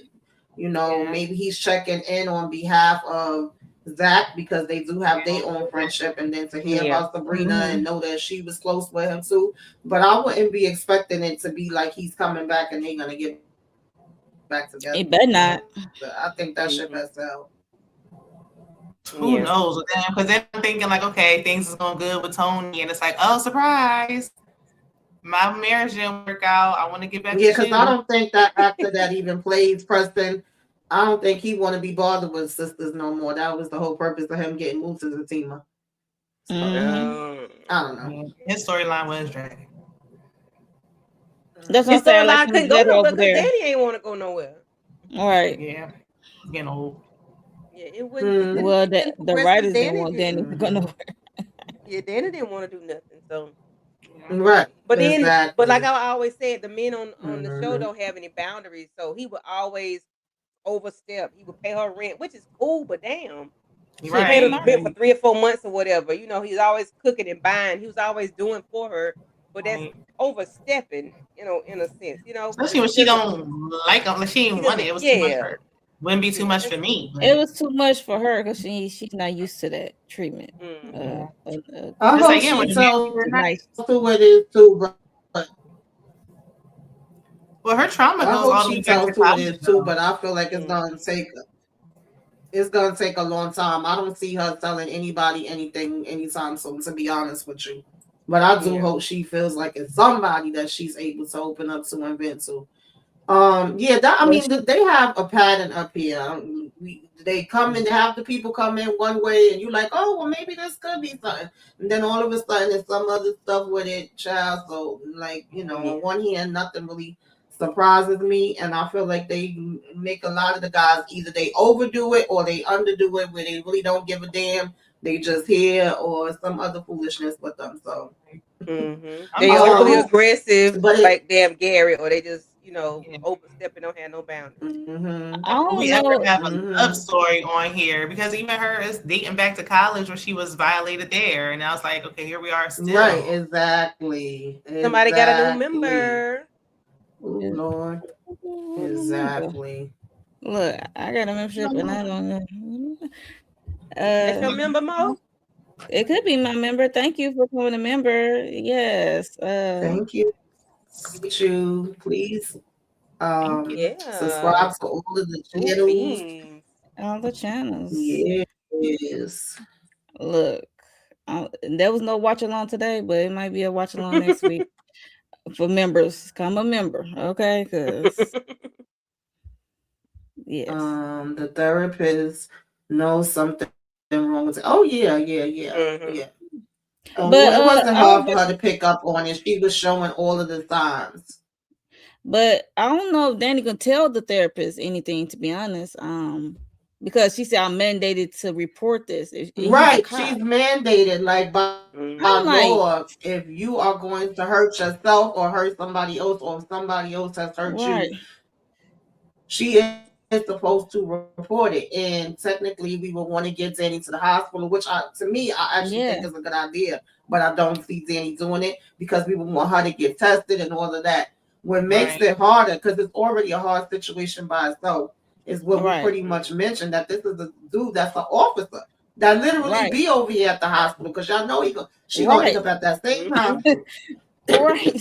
you know, maybe he's checking in on behalf of Zach, because they do have their own friendship, and then to hear about Sabrina and know that she was close with him too. But I wouldn't be expecting it to be like he's coming back and they're going to get back together. It better not. I think that ship has out. Who knows? Because then I'm thinking like, okay, things is going good with Tony, and it's like, oh, surprise, my marriage didn't work out. I want to get back. Yeah, because I don't think that actor that even plays Preston, I don't think he want to be bothered with Sistas no more. That was the whole purpose of him getting moved to the team. So, I don't know. His storyline was dragging. That's what I'm saying. Like, couldn't go nowhere because Danny ain't want to go nowhere. All right. Yeah. Getting old. Yeah, it wouldn't. Well, the writers didn't want Danny to go nowhere. Yeah, Danny didn't want to do nothing. So. Right. But then, but like I always said, the men on the show don't have any boundaries. So he would always overstep. He would pay her rent, which is cool, but damn. She paid her rent for 3 or 4 months or whatever. You know, he's always cooking and buying. He was always doing for her, but that's overstepping, you know, in a sense, you know. Especially when she don't like him, like she didn't want it. It was too much for her. Wouldn't be too much for me. But it was too much for her because she's not used to that treatment. I hope she tells who it is too, but well, her trauma goes all the way back to college too. But I feel like it's gonna take a long time. I don't see her telling anybody anything anytime soon, to be honest with you. But I do hope she feels like it's somebody that she's able to open up to and vent to. I mean, they have a pattern up here. They come and have the people come in one way, and you're like, oh, well, maybe this could be something. And then all of a sudden, there's some other stuff with it, child. So, like, you know, on one hand, nothing really surprises me, and I feel like they make a lot of the guys either they overdo it or they underdo it, where they really don't give a damn. They just hear or some other foolishness with them. So they overly aggressive, but like damn Gary, or they just overstepping, don't have no boundaries. We ever have a love story on here, because even her is dating back to college where she was violated there, and I was like, okay, here we are still. Right, exactly. Somebody got a new member. Oh Lord, exactly. Look, I got a membership and I don't know. That's your member, Mo? It could be my member. Thank you for becoming a member. Yes. Thank you. Please Thank you. Yeah. subscribe to all of the Cool channels. beans. All the channels. Yes. Look, there was no watch along today, but it might be a watch along next week for members. Come a member, okay? Because yes, The therapist knows something wrong with it. Oh yeah. Mhm. Well, it but wasn't I was hard for her to pick up on it. She was showing all of the signs. But I don't know if Danny can tell the therapist anything, to be honest. Because she said I'm mandated to report this. He's a Right. cop. She's mandated, like by I'm like, law, if you are going to hurt yourself or hurt somebody else, or if somebody else has hurt right, you, she is supposed to report it. And technically, we would want to get Danny to the hospital, which to me, I actually think yeah, is a good idea. But I don't see Danny doing it because we would want her to get tested and all of that. What makes Right. it harder, because it's already a hard situation by itself, is what we right, pretty much mentioned, that this is a dude that's an officer that literally right, be over here at the hospital, because y'all know she gonna end right, up at that same Mhm. hospital. right.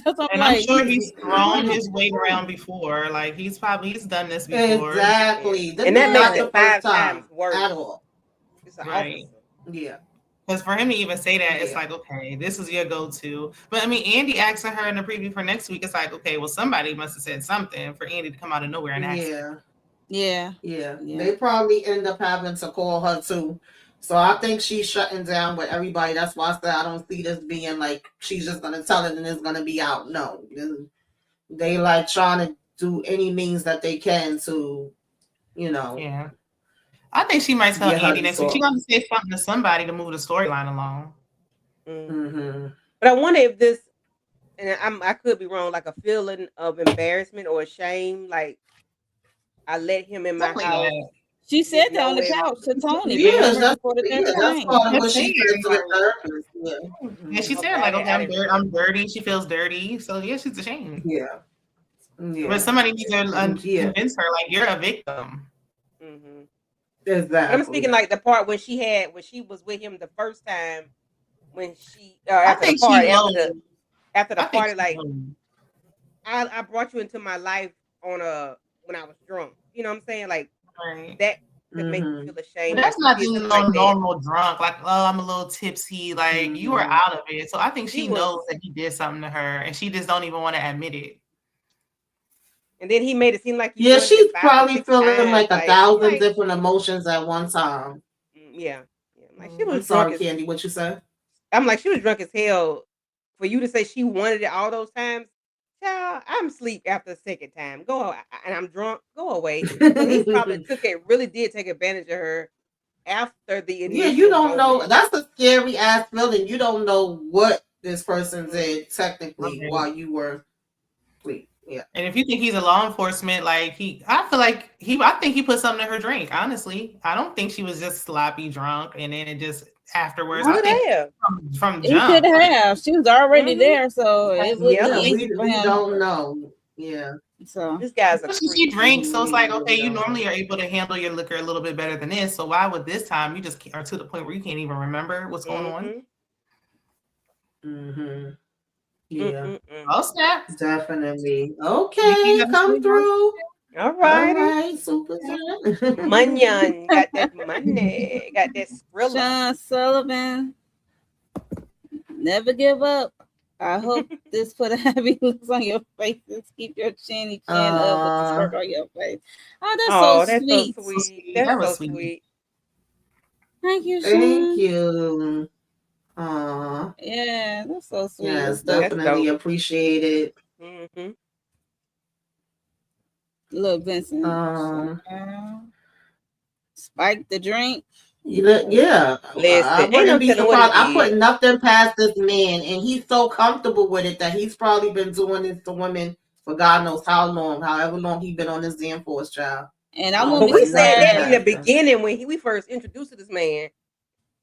That's what I'm And I'm like. sure he's thrown his weight around before. Like he's done this before. Yeah. Exactly. This And that is makes not Yeah, the it first 5 time times worse. at all. It's an Right. officer. Yeah. Because for him to even say that, it's Yeah. like, okay, this is your go-to. But I mean, Andy asking her in the preview for next week, it's like, okay, well, somebody must have said something for Andy to come out of nowhere and ask. Yeah. yeah, Yeah. yeah. They probably end up having to call her too. So I think she's shutting down with everybody. That's why I said I don't see this being like she's just gonna tell it and it's gonna be out. No. They like trying to do any means that they can to, Yeah. I think she might tell get her Andy to next week. She's talk. going to say something to somebody to move the storyline along. Mm-hmm. But I wonder if this, and I could be wrong, like a feeling of embarrassment or shame, like I let him in my Something like house, that. She said didn't that on know the him. couch to Tony. Yes, Remember, before the death that's came. part of Just what she saying, said to the like, therapist. Yeah. and she said, Okay, like, okay, I didn't read I'm dirty. She feels dirty. So, yeah, she's ashamed. Yeah. But somebody needs to Yeah. convince her, like, you're a victim. Mm-hmm. Exactly. But I'm speaking like the part when she was with him the first time, when she I after the think she party, knows. after the I think party, she like knows. I brought you into my life when I was drunk. You know what I'm saying? Like Right. that could make you feel But ashamed. that's That not she did just something no like that. normal drunk, like, oh, I'm a little tipsy. Like, you were out of it. So I think she He was, knows that he did something to her and she just don't even want to admit it. and then he made it seem like he Yeah, wanted she's it 5 or probably 6 feeling times. like a Like I'm thousand like, different emotions at one time. yeah. Like she I'm was drunk sorry, as Candy, what you said? I'm like she was drunk as hell. For you to say she wanted it all those times, child, I'm asleep after the second time. And I'm drunk. Go away. So he probably really did take advantage of her after the Yeah, you initial don't know. moment. That's a scary ass feeling. You don't know what this person did technically Right. while you were asleep. Yeah. And if you think he's a law enforcement, like I feel like I think he put something in her drink. Honestly, I don't think she was just sloppy drunk and then it just afterwards. I Could think have. from He could jump. have. She was already there, so it would Yeah. be Yeah, easy for we him. don't know. Yeah. So This guy's a Especially creep. she drinks, so it's like, We okay, you don't know. normally are able to handle your liquor a little bit better than this. So why would this time you just are to the point where you can't even remember what's going on? Mm-hmm. Yeah. Oh snap! Definitely. Nikki Okay, got a come story on? through. All All righty. right, super. Munyon got that money. Got that Skrilla. Sean Sullivan, never give up. I hope this put a happy looks on your faces. Keep your chin up with the smirk on your face. Oh, that's so sweet. So sweet. That's so sweet. Thank you, Sean. Thank you. Yeah, that's so sweet. Yes, definitely appreciate it. Mm-hmm. Look, Vincent. Spike the drink. Yeah. Listen, I ain't no wouldn't be telling what surprised. he I put did. nothing past this man, and he's so comfortable with it that he's probably been doing this to women for God knows how long, however long he's been on this damn force, child. And I won't But be we said that in the surprised. beginning when we first introduced to this man,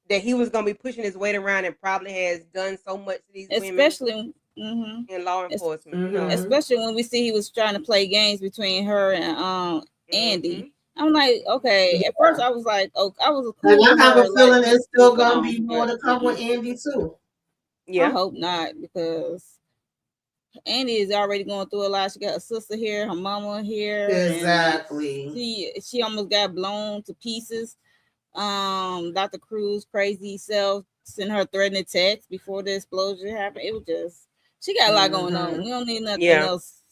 that he was gonna be pushing his weight around and probably has done so much to these Especially women in law enforcement. You know? Especially when we see he was trying to play games between her and Andy. I'm like, okay. At first, I was like, oh, I was cool And with I have her a feeling letting it's this still go gonna on, be more but to come with Andy too. I Yeah. hope not, because Andy is already going through a lot. She got a sister here, her mama here, and Exactly. she almost got blown to pieces. Dr. Cruz crazy self sent her threatening text before the explosion happened. It was just, she got a lot going on. We don't need nothing Yeah. else,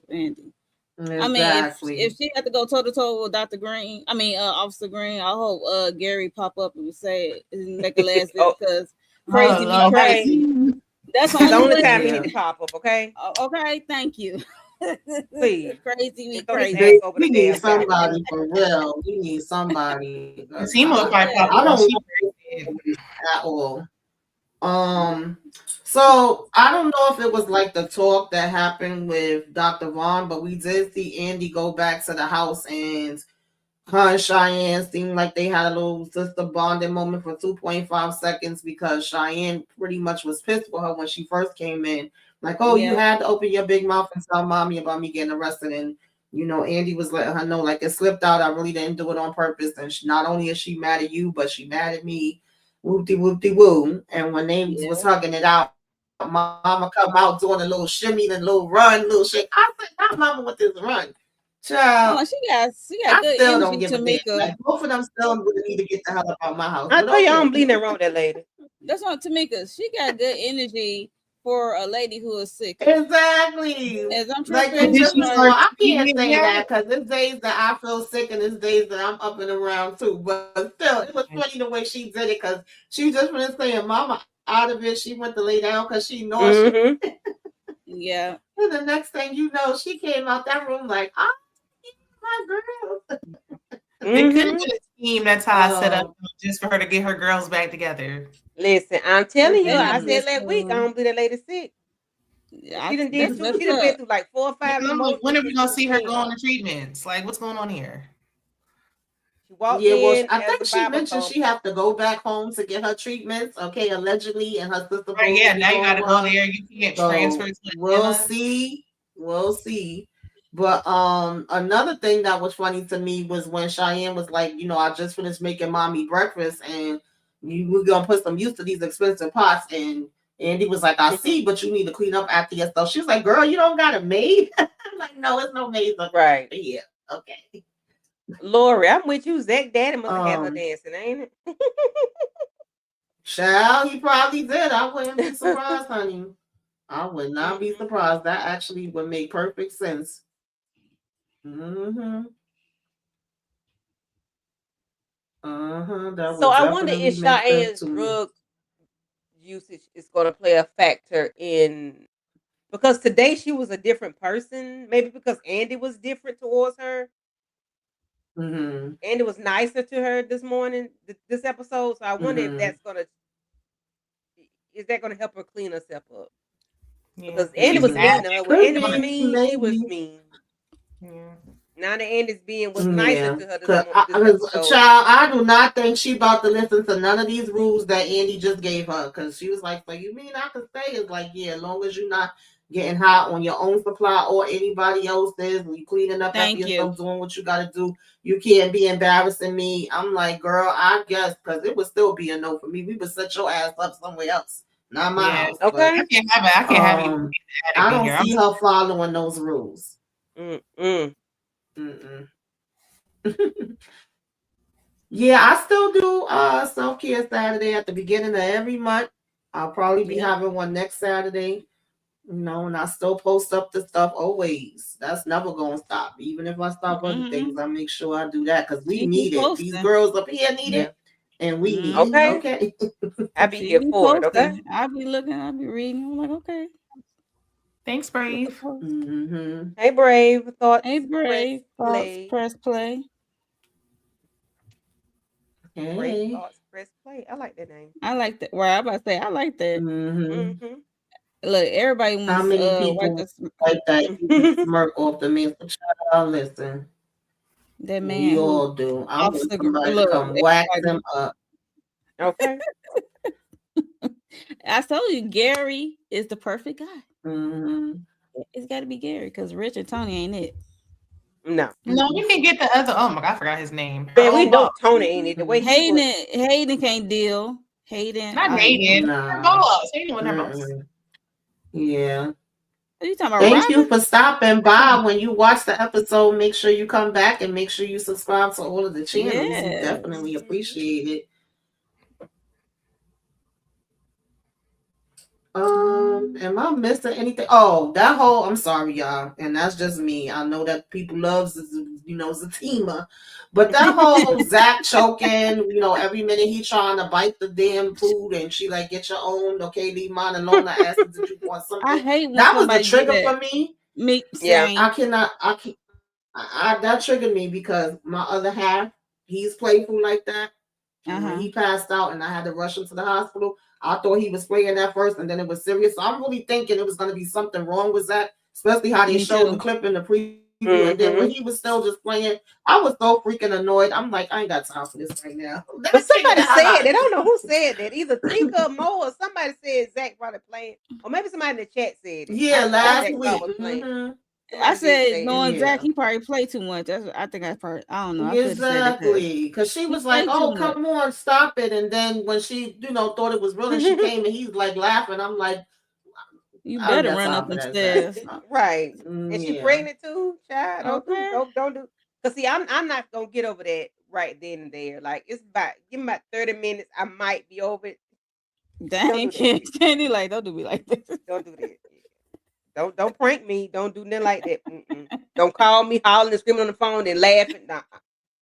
Andy. I mean, Exactly. if she had to go toe to toe with Dr. Green, I mean Officer Green, I hope Gary pop up and say make a last Oh, video, because Oh, crazy be Lord. okay. crazy. That's the It's the only only way. time he Yeah. need to pop up, okay? Okay, thank you. Please. Crazy be And throw his crazy. ass over the We need damn balcony. somebody for real. We need somebody. Seymour Oh probably yeah. pop I up when don't she want first did. this at all. So I don't know if it was like the talk that happened with Dr. Vaughn, but we did see Andy go back to the house, and her and Cheyenne seemed like they had a little sister bonding moment for 2.5 seconds, because Cheyenne pretty much was pissed for her when she first came in. Like, oh, you Yeah. had to open your big mouth and tell mommy about me getting arrested. And, Andy was letting her know, like, it slipped out. I really didn't do it on purpose. And not only is she mad at you, but she mad at me. Whoopty whoopty woo. And when they was Yeah. hugging it out, mama come out doing a little shimmy and a little run, little shake. I said, not mama with this run. Child, Oh, she got I good still don't energy, give a damn. Tamika. Like, both of them still really need to get the hell up out my house. I But tell you, I don't okay. believe nothing wrong with that lady. That's what Tamika. She got good energy for a lady who is sick. Exactly. As I'm Like, But they tripping, did just she well, like, start I speaking can't it say yet? that because there's days that I feel sick and there's days that I'm up and around too. But still, it was funny the way she did it, because she just went saying, "Mama out of it." She went to lay down because she nauseous. Mm-hmm. yeah. And the next thing you know, she came out that room like, "Ah, my girl." It could have Mm-hmm. been a scheme that Ty set up Um, just for her to get her girls back together. Listen, I'm telling you, And I I said just last week, I don't believe that lady sick. She done did that's too. She messed done been up. through like 4 or 5 I'm like, emotions when are we since gonna she see her came. go on the treatments? Like, what's going on here? She walked Yeah, well, in I as think a she Bible mentioned thump. she have to go back home to get her treatments. Okay, allegedly, and her sister Right, supposed to yeah, be now you going gotta with go her. there. You can't transfer So to we'll Atlanta. see. We'll see. But another thing that was funny to me was when Cheyenne was like, I just finished making mommy breakfast, and we're gonna put some use to these expensive pots. And Andy was like, I see, but you need to clean up after yourself. She was like, girl, you don't got a maid? I'm like, no, it's no maids up Right. here. Okay. Lori, I'm with you. Zach Daddy must have had her Um, dancing, ain't Child, he probably did. I wouldn't be it? surprised, honey. I would not be Mm-hmm. surprised. That actually would make perfect sense. Mm-hmm. Uh-huh. That So would I wonder definitely if make sense Cheyenne's to me. drug usage is going to play a factor in, because today she was a different person. Maybe because Andy was different towards her. Mm-hmm. Andy was nicer to her this morning, this episode. So I wonder if Mm-hmm. that's gonna is that gonna help her clean herself up? Yeah, Because because Andy she's was mad. mean to her. When Could Andy was be, mean, she was maybe. mean. Yeah. Now that Andy's being was nicer Yeah. to her this Cause, episode. child, I do not think she about to listen to none of these rules that Andy just gave her. Cause she was like, "So you mean I could stay?" It's like, yeah, as long as you're not getting hot on your own supply or anybody else's, and you cleaning up after Thank you. yourself, doing what you gotta do. You can't be embarrassing me. I'm like, girl, I guess, cause it would still be a no for me. We would set your ass up somewhere else, not my Yeah. house. But Okay. I can't have you um, addict I in don't here. I'm see her following those rules. Mm-mm. Mm-mm. Yeah, I still do self-care Saturday at the beginning of every month. I'll probably be Yeah. having one next Saturday, and I still post up the stuff always. That's never gonna stop. Even if I stop other Mm-hmm. things, I make sure I do that because we She be need it. These posting. girls up here need Yeah. it, and we need it. Mm-hmm. Okay. Okay. I'll be She here be for it. Okay. posting. I'll be looking. I'll be reading. I'm like, okay, Thanks, what's the Brave. post? Mm-hmm. Hey, Brave. Hey, Thoughts. Press Brave. Thoughts. play. Press play. Brave Hey. thoughts. Press play. I like that name. I like that. Well, I'm about to say I like that. Mm-hmm. Mm-hmm. Look, everybody How wants many wipe people the like that easy smirk off the man? Child, listen. that We man who all do. I want officer. somebody to Look, come wax everybody. him up. Okay. I told you, Gary is the perfect guy. Mm-hmm. It's got to be Gary because Rich and Tony ain't it. No. No, we can get the other. Oh my god, I forgot his name. Man, we know Tony ain't it. The way he was. Hayden can't deal. Hayden. Not Hayden. Her boss. Hayden was her boss. Yeah. Are you talking about Thank Robin? you for stopping by. When you watch the episode, make sure you come back and make sure you subscribe to all of the channels. We definitely appreciate it. Am I missing anything? Oh, that whole, I'm sorry, y'all, and that's just me. I know that people love, Zatima, but that whole Zach choking, every minute he trying to bite the damn food, and she like, get your own, okay, leave mine alone. I asked him, did you want something? I hate when that was the somebody trigger do that. for me. Me, Yeah. same. I can't. That triggered me because my other half, he's playful like that. And when he passed out and I had to rush him to the hospital, I thought he was playing at first and then it was serious. So I'm really thinking it was going to be something wrong with that, especially how they showed the clip in the preview. And then when he was still just playing, I was so freaking annoyed. I'm like, I ain't got time for this right now. But somebody said, I don't know who said that. Either Tika or Mo or somebody said Zach probably playing. Or maybe somebody in the chat said it. Yeah, last week. I said, knowing Zach, he probably played too much. That's what I think. I don't know. Exactly, because she was like, "Oh, come on, stop it!" And then when she, thought it was real, and she came and he's like laughing. I'm like, "You better run up the stairs, right?" And she pregnant too, child. Don't do. Cause see, I'm not gonna get over that right then and there. Like it's give me about 30 minutes. I might be over it. Dang, Candy, like don't do me like this. Don't do that. Don't prank me. Don't do nothing like that. Don't call me hollering and screaming on the phone and laughing. Nah,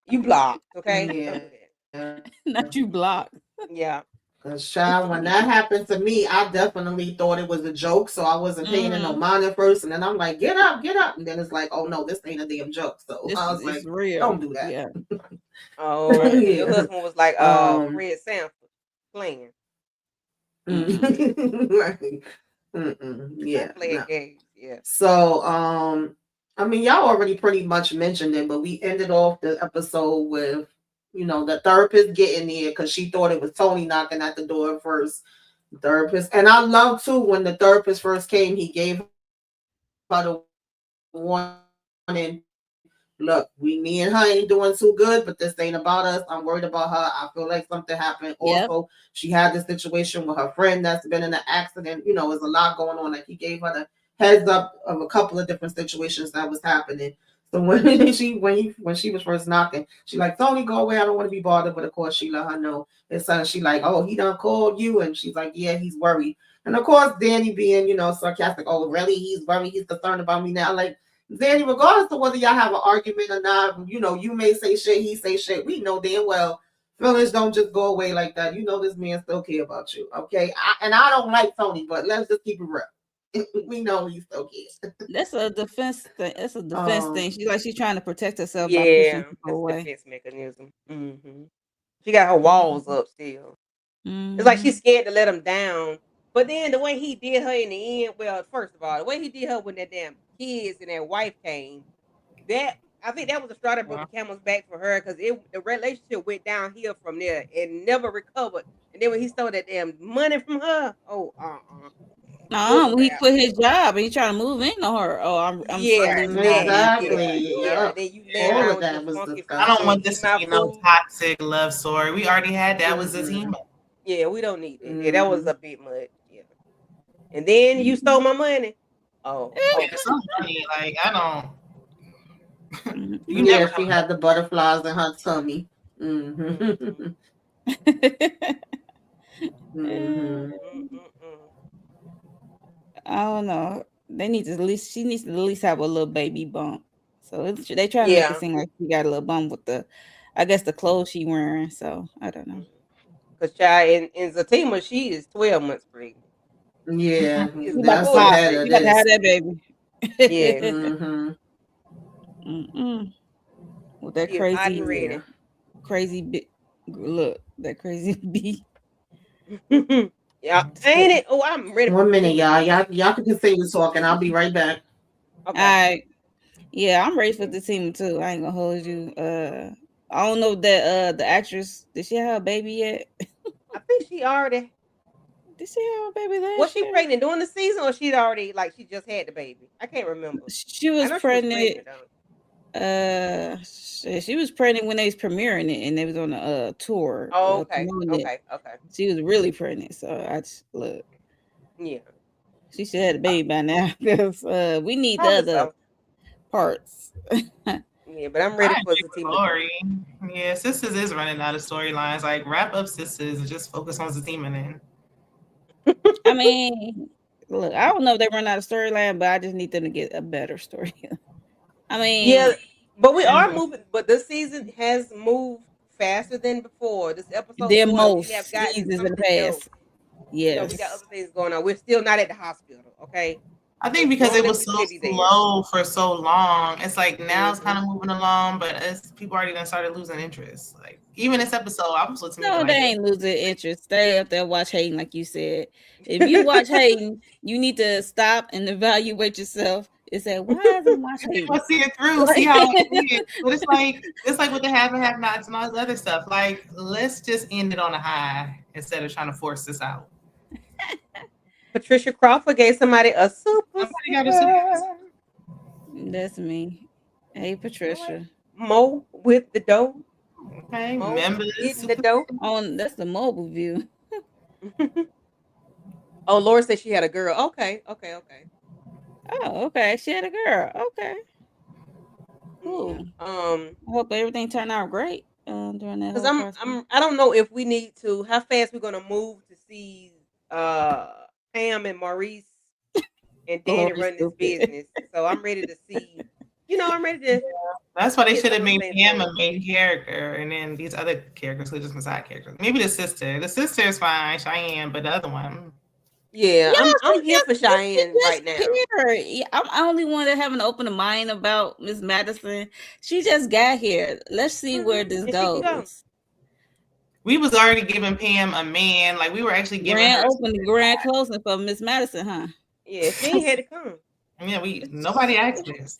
you blocked, okay? Yeah. Not you blocked. Yeah. Because child, when that happened to me, I definitely thought it was a joke, so I wasn't paying no mind at first. And then I'm like, get up. And then it's like, oh no, this ain't a damn joke. So I was like, real. Don't do that. Yeah. Your husband was like, Fred Sanford playing. Right. Yeah. Playing games. Yeah. So, I mean, y'all already pretty much mentioned it, but we ended off the episode with, the therapist getting there because she thought it was Tony knocking at the door first. Therapist, and I love too when the therapist first came, he gave her the warning. Look, me and her ain't doing too good, but this ain't about us. I'm worried about her. I feel like something happened. Yep. Also, she had this situation with her friend that's been in an accident. There's a lot going on. Like he gave her the heads up of a couple of different situations that was happening. So when she was first knocking, she like, Tony, go away. I don't want to be bothered. But of course, she let her know. And so she like, oh, he done called you, and she's like, yeah, he's worried. And of course, Danny being sarcastic. Oh, really? He's worried. He's concerned about me now. Like. Danny, regardless of whether y'all have an argument or not, you may say shit, he say shit. We know damn well feelings don't just go away like that. This man still care about you, okay? I don't like Tony, but let's just keep it real. We know he still cares. That's a defense thing. That's a defense thing. She's trying to protect herself by pushing people away. Defense mechanism. She got her walls up still. It's like she's scared to let him down. But then the way he did her in the end, well, first of all, the way he did her when that damn kids and that wife came, I think that was the straw that broke the camel's back for her because the relationship went downhill from there and never recovered. And then when he stole that damn money from her, when he quit his job and he trying to move in on her. Oh, I'm exactly. Yeah. Then you all of that was disgusting. I don't want this to be no toxic love story. We already had that with Zatima. Yeah, we don't need it. Yeah, that was a bit much. Yeah. And then you stole my money. Some money, like I don't. She had the butterflies in her tummy. I don't know. She needs to at least have a little baby bump. So they try to make it seem like she got a little bump with the clothes she wearing. So I don't know. Because in Zatima, she is 12 months pregnant. Yeah, that's what you got to have that baby. Yeah. With that crazy big look, that crazy bee. Yeah, ain't it? Oh, I'm ready. 1 minute, y'all. Y'all can continue talking. I'll be right back. Okay. All right. Yeah, I'm ready for the team too. I ain't gonna hold you. I don't know that the actress, did she have a baby yet? I think she already. Did she have a baby last Was she pregnant during the season or she'd already she just had the baby? I can't remember. She was pregnant. She was pregnant when they was premiering it, and they was on a tour. Oh, okay, promoting it. okay, okay. She was really pregnant, so I just look. Yeah, She should have had a baby by now because we need the probably other so. parts. Yeah, but I'm I ready for enjoy Zatima. Glory. Yeah, Sisters is running out of storylines. Like wrap up Sisters and just focus on Zatima then. I mean, look, I don't know if they run out of storyline, but I just need them to get a better story. I Yeah, mean, but we are And moving. But this season has moved faster than before. This episode than 4, we have most gotten seasons in the something else. past. We got Yes. other things going on. We're still not at the hospital, okay? I think Because because it normally was we so should be there. slow for so long, it's like now it's Mm-hmm. kind of moving along, but it's people already done started losing interest. Like even this episode, I was listening to No, they like ain't losing interest. Stay up there, watch Hayden, like you said. If you watch Hayden, you need to stop and evaluate yourself and say, why is I watch you Hayden? want to see it through, see how it is. But it's like with the have and have nots and all this other stuff. Like let's just end it on a high instead of trying to force this out. Patricia Crawford gave somebody a super Somebody got to super. That's me. Hey, Patricia. Mo with the dough. Okay, Mo members. getting the dough. Oh, that's the mobile view. Oh, Laura said she had a girl. Okay. Oh, okay. She had a girl. Okay. Cool. Yeah. I hope everything turned out great during that Because whole process. I don't know if we need to how fast we're gonna move to see Pam and Maurice and Danny Lori run this stupid. business. So I'm ready to see. I'm ready to. That's why they Get should have some of made them Pam things a main character, and then these other characters who just been side characters. Maybe the sister. The sister is fine, Cheyenne, but the other one, Yeah, Yeah, I'm here for she Cheyenne just right now. here. Yeah, I'm the only one that have an open mind about Miss Madison. She just got here. Let's see where this And she can go. goes. we was already giving Pam a man. Like we were actually giving Grand her. opening, grand closing for Miss Madison, huh? Yeah, she ain't had to come. Yeah, nobody asked this.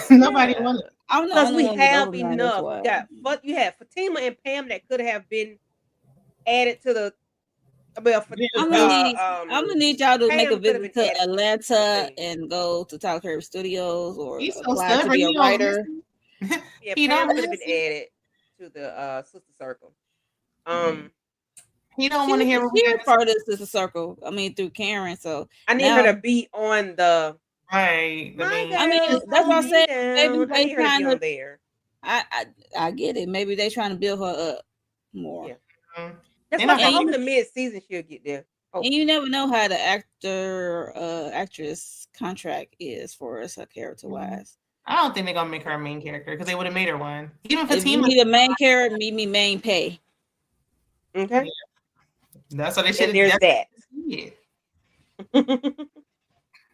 Nobody Yeah. wanted. I'm the Because only we one with have open mind. That's enough. why. You had Fatima and Pam that could have been added to the. Well, I'm gonna need y'all to make a Pam could have visit been to added to the Atlanta thing. and go to Tyler Perry Studios or He's so apply to stubborn. be a He don't writer. listen. Yeah, He Pam don't could have been listen. added to the Sister Circle. He don't She want to was hear what we she got was to part of the Sister Circle. I mean, through Karen. So I need now, her to be on the. say. Right. I My mean, I mean, girls that's what hold I me said. Maybe down. I they need her to be trying on to. there. I get it. Maybe they trying to build her up more. Yeah. mm, That's they're why I not said gonna. hopefully mid-season she'll get there. Oh, And you never know how the actress contract is for us, her character wise. I don't think they're gonna make her a main character because they would have made her one. Even If you Fatima. need a main character, meet me main pay. okay. That's what they should And have. there's that.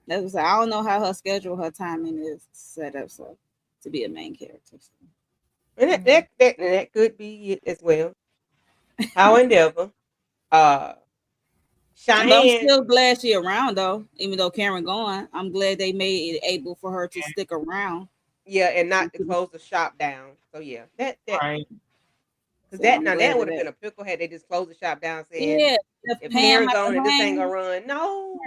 That was I don't know how her schedule, her timing is set up so to be a main character. So. And that could be it as well. However, But I'm Cheyenne, still glad she around though, even though Karen gone. I'm glad they made it able for her to stick around. yeah, and not to close the shop down. So yeah, that Right. because So I'm that glad would of have been that. a pickle had they just closed the shop down saying Yeah, if Pam Karen out gone the and this ain't lane. gonna run. No,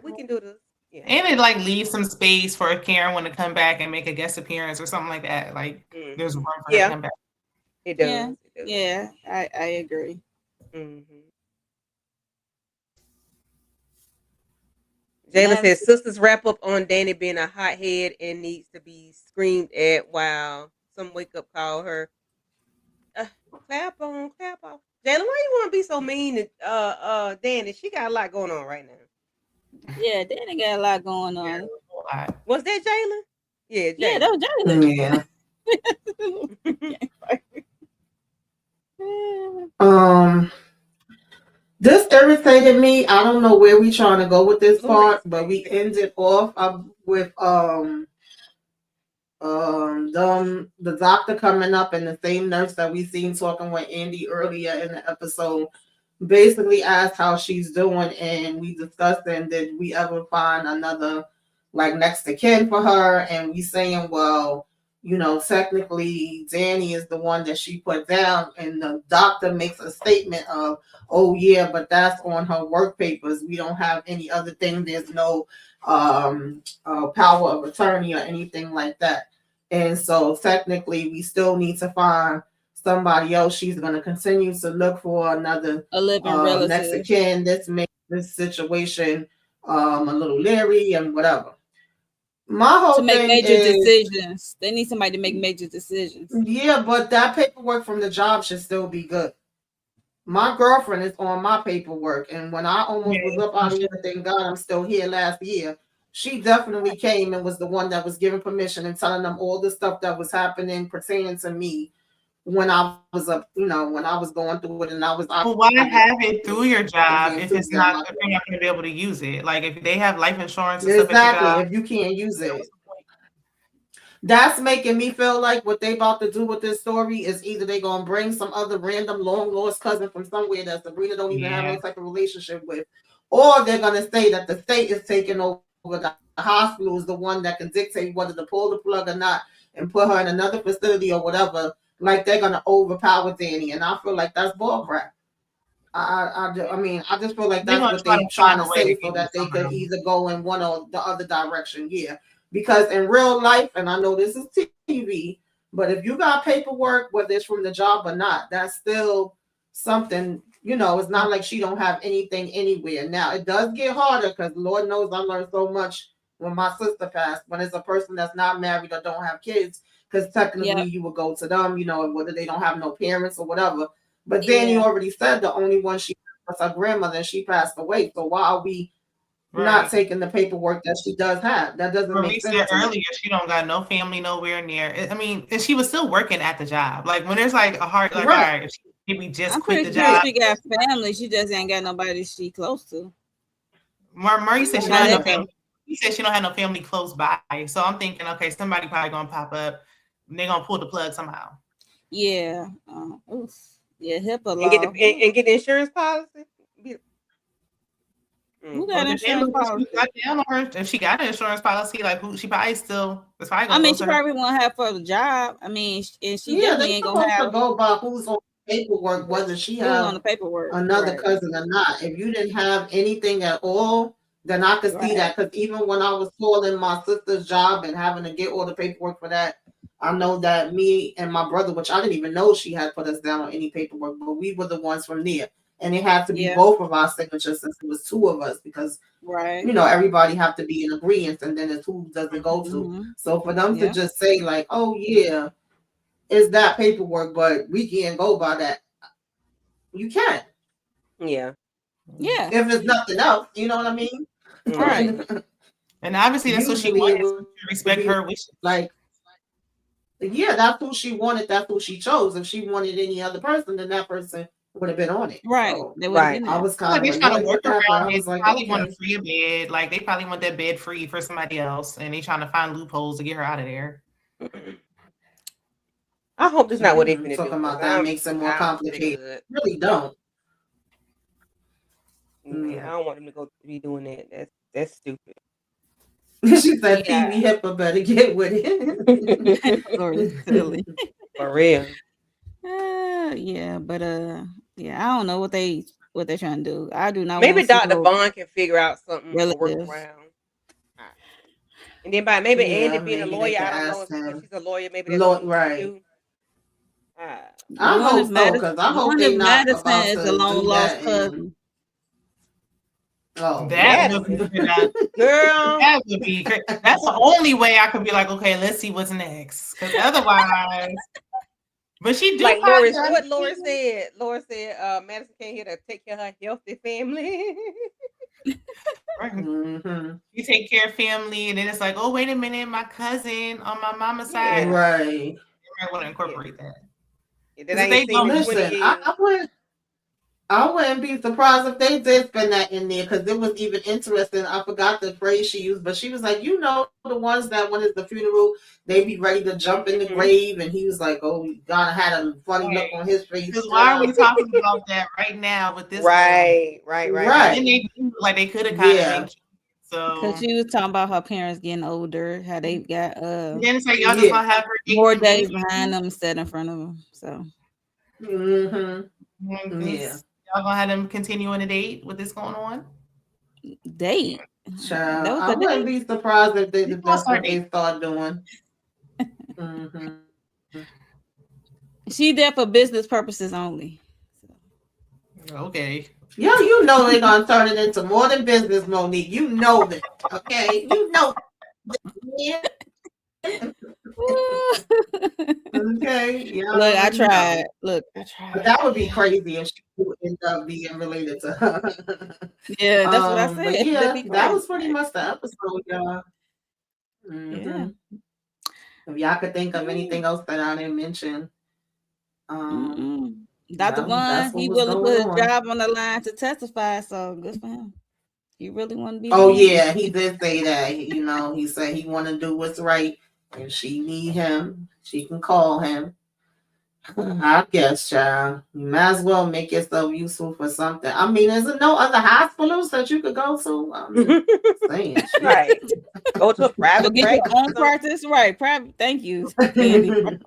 we can do this. Yeah. And it like leaves some space for Karen when to come back and make a guest appearance or something like that. Like there's room for her to come back. It does. Yeah, It does. yeah, I agree. Jayla says sisters wrap up on Danny being a hothead and needs to be screamed at while some wake up call her. Clap on, clap off. Jayla, why you want to be so mean to Danny? She got a lot going on right now. Yeah, Danny got a lot going on. Was that Jayla? Yeah, Jayla. Yeah, that was Jayla. This irritated me. I don't know where we trying to go with this part, but we ended off with the doctor coming up and the same nurse that we seen talking with Andy earlier in the episode basically asked how she's doing, and we discussed and did we ever find another like next to kin for her, and we saying, well, technically Danny is the one that she put down, and the doctor makes a statement of, oh yeah, but that's on her work papers. We don't have any other thing. There's no power of attorney or anything like that. And so technically, we still need to find somebody else. She's going to continue to look for another A living next of relative kin. This makes this situation a little leery and whatever. My to whole make thing major is, decisions. They need somebody to make major decisions. yeah, but that paperwork from the job should still be good. My girlfriend is on my paperwork, and when I almost was up out of here, thank God I'm still here last year. She definitely came and was the one that was giving permission and telling them all the stuff that was happening pertaining to me when I was up, when I was going through it and I was out. Well, why have it through your job if it's not, if you're not going to be able to use it? Like if they have life insurance and stuff at your job, if you can't use it. That's making me feel like what they about to do with this story is either they gonna bring some other random long lost cousin from somewhere that Sabrina don't even have no type of relationship with, or they're gonna say that the state is taking over, the hospital is the one that can dictate whether to pull the plug or not and put her in another facility or whatever. Like they're gonna overpower Danny, and I feel like that's bullcrap. I mean, I just feel like that's what they're trying to say so that they could either go in one or the other direction. Yeah. Because in real life, and I know this is TV, but if you got paperwork, whether it's from the job or not, that's still something, it's not like she don't have anything anywhere. Now, it does get harder because Lord knows I learned so much when my sister passed, when it's a person that's not married or don't have kids, because technically you would go to them, whether they don't have no parents or whatever. But then you already said the only one she was her grandmother and she passed away. So why are we not taking the paperwork that she does have? That doesn't make sense. Said earlier, she don't got no family nowhere near. I mean, and she was still working at the job. Like when there's like a hard, like all right, if she maybe just quit the job. She got family. She just ain't got nobody she close to. Murray said she don't have no family. He said she don't have no family close by. So I'm thinking, okay, somebody probably gonna pop up. And they're gonna pull the plug somehow. Yeah. Yeah, HIPAA law. And get the insurance policy. Who got insurance policy? If she got an insurance policy, like who she probably still. I mean, she probably won't have for the job. I mean, and she definitely ain't gonna have to go by who's on paperwork, whether she has on the paperwork another cousin or not. If you didn't have anything at all, then I could see that. Because even when I was calling my sister's job and having to get all the paperwork for that, I know that me and my brother, which I didn't even know she had put us down on any paperwork, but we were the ones from there. And it had to be both of our signatures since it was two of us because, everybody have to be in agreement and then it's who does it go to. So for them to just say like, oh yeah, it's that paperwork, but we can't go by that. You can't. Yeah. Yeah. If there's nothing else, you know what I mean? Right. And obviously that's what she wanted, to respect her wishes. Like, yeah, that's who she wanted. That's who she chose. If she wanted any other person, then that person would have been on it. Right. So, I was kind of trying to work around I it. was like, probably want to free a bed. Like they probably want that bed free for somebody else, and they trying to find loopholes to get her out of there. I hope that's not what they're going to do. Talking about that makes it more complicated. Really don't. Yeah, I don't want them to go be doing that. That's stupid. She said, TV HIPAA better get with it. Silly. For real. Yeah, but I don't know what they're trying to do. I do not. Maybe Dr. Bond can figure out something to work around. And then by maybe Andy being a lawyer, I don't know if she's a lawyer. Maybe that's what she do. I hope so, because I hope they not Madison about is to a long do lost that. cousin. Oh, that would be girl. That would be great. That's the only way I could be like, okay, let's see what's next. Because otherwise, but she do like what Laura said. Laura said, Madison came here to take care of her healthy family. You take care of family, and then it's like, oh, wait a minute, my cousin on my mama's side. Right. You might want to incorporate that. Listen, I wouldn't be surprised if they did spend that in there because it was even interesting. I forgot the phrase she used, but she was like, the ones that when it's the funeral, they be ready to jump in the grave. And he was like, oh, God had a funny look on his face. Because why are we talking about that right now with this? Right. And they like they could have kind of made so because she was talking about her parents getting older, how they got then it's like y'all just gonna have her more days behind them instead in front of them. So yeah. Y'all gonna have them continue on a date with this going on? Date? Child, I wouldn't be surprised if that's what they start doing. Mm-hmm. She there for business purposes only. Okay. Yeah, you know they're gonna turn it into more than business, Monique. You know that, okay? You know that. Yeah. Okay, yeah, I Look, I already know. tried. Look, I But tried. that would be crazy if she would end up being related to her. Yeah, that's what I But said. That'd yeah, be that crazy. was pretty much the episode, y'all. Yeah. If y'all could think of anything else that I didn't mention, Dr. that's Vaughn, what he was willing to going put his on. job on the line to testify, so good for him. He really want to be. Oh the man. yeah, he did say that. You know, he said he want to do what's right. If she need him, she can call him. I guess, child. You might as well make yourself useful for something. I mean, is there no other hospitals that you could go to? I'm just saying, shit. Right. Go to a Go private get your practice. own practice, right? Private. Thank you, Candy.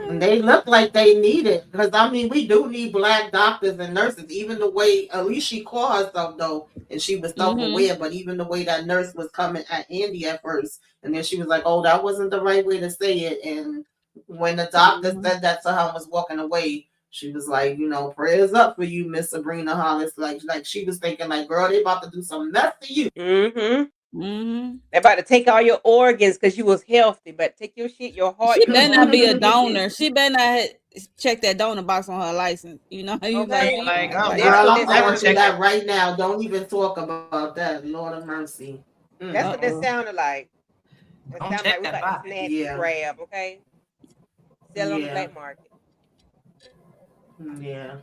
And they look like they need it because I mean we do need black doctors and nurses. Even the way at least she called herself though, and she was self-aware. But even the way that nurse was coming at Andy at first, and then she was like, "Oh, that wasn't the right way to say it." And when the doctor said that to her and was walking away, she was like, "You know, prayers up for you, Miss Sabrina Hollis." Like she was thinking, like, "Girl, they about to do some mess to you." They're about to take all your organs because you was healthy, but take your shit, your heart. She Your better not be a lungs, donor. She better not check that donor box on her license. You know, you okay. Like, oh, like, Girl, That's I'm what that going sounded through like. that right now. Don't even talk about that. Lord of mercy. That's what that sounded like. It Don't sounded check like we that about box. to snatch Yeah. and grab, okay? Sell it on the black market. Yeah.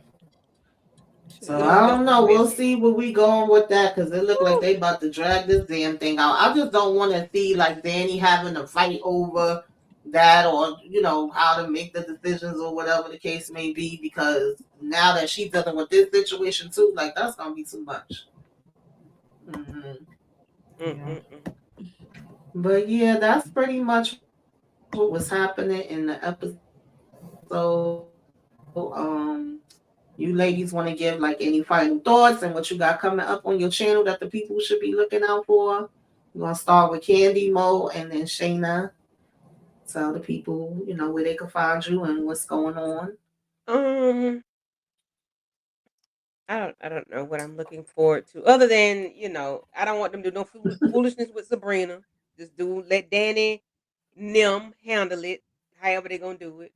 She So was I don't know. We'll self-defense. see where we going with that because it look like they about to drag this damn thing out. I just don't want to see like Danny having to fight over that or you know how to make the decisions or whatever the case may be because now that she's dealing with this situation too, like that's gonna be too much. But yeah, that's pretty much what was happening in the episode. You ladies want to give like any final thoughts and what you got coming up on your channel that the people should be looking out for? We're gonna start with Candy, Mo, and then Shayna. Tell the people, you know, where they can find you and what's going on. I don't know what I'm looking forward to, other than I don't want them to do no foolishness with Sabrina. Just let Danny Nim handle it, however they're gonna do it.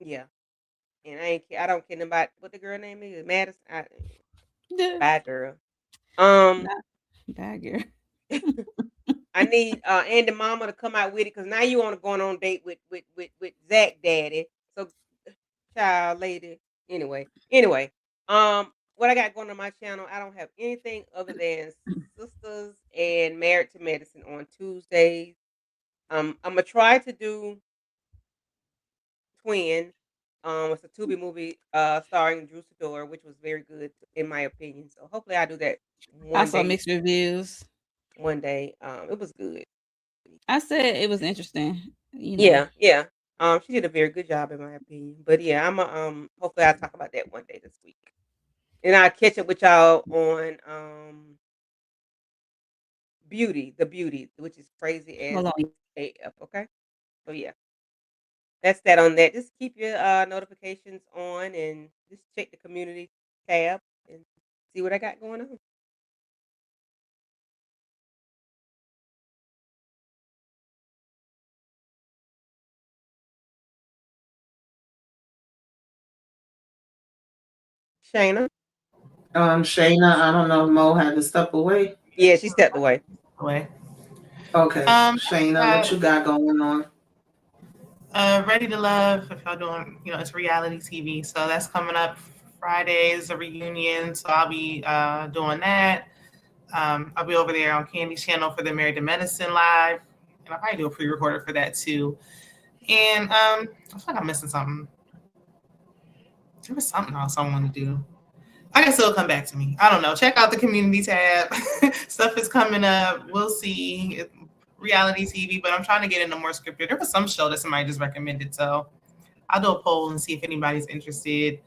Yeah, and I don't care about what the girl name is, Madison. Bad girl. Bad girl. I need Andy Mama to come out with it because now you want to go on date with Zach Daddy. So child lady. Anyway. What I got going on my channel, I don't have anything other than Sisters and Married to Medicine on Tuesdays. I'm gonna try to do Twin. It's a Tubi movie starring Drew Sidor, which was very good in my opinion. So hopefully I do that I one saw day. mixed reviews. One day. It was good. I said it was interesting. You know. Yeah. She did a very good job in my opinion. But yeah, I'm hopefully I'll talk about that one day this week. And I'll catch up with y'all on the beauty, which is crazy as Hold on. AF, okay? So yeah. That's that on that. Just keep your notifications on and just check the community tab and see what I got going on. Shayna? Shayna, I don't know if Mo had to step away. Yeah, she stepped away. Okay. Shayna, what you got going on? Ready to Love, if y'all doing, it's reality TV. So that's coming up Friday is a reunion. So I'll be doing that. I'll be over there on Candy's channel for the Married to Medicine live. And I'll probably do a pre-recorder for that too. And I feel like I'm missing something. There was something else I want to do. I guess it'll come back to me. I don't know. Check out the community tab. Stuff is coming up. We'll see. Reality TV, but I'm trying to get into more scripted. There was some show that somebody just recommended, so I'll do a poll and see if anybody's interested.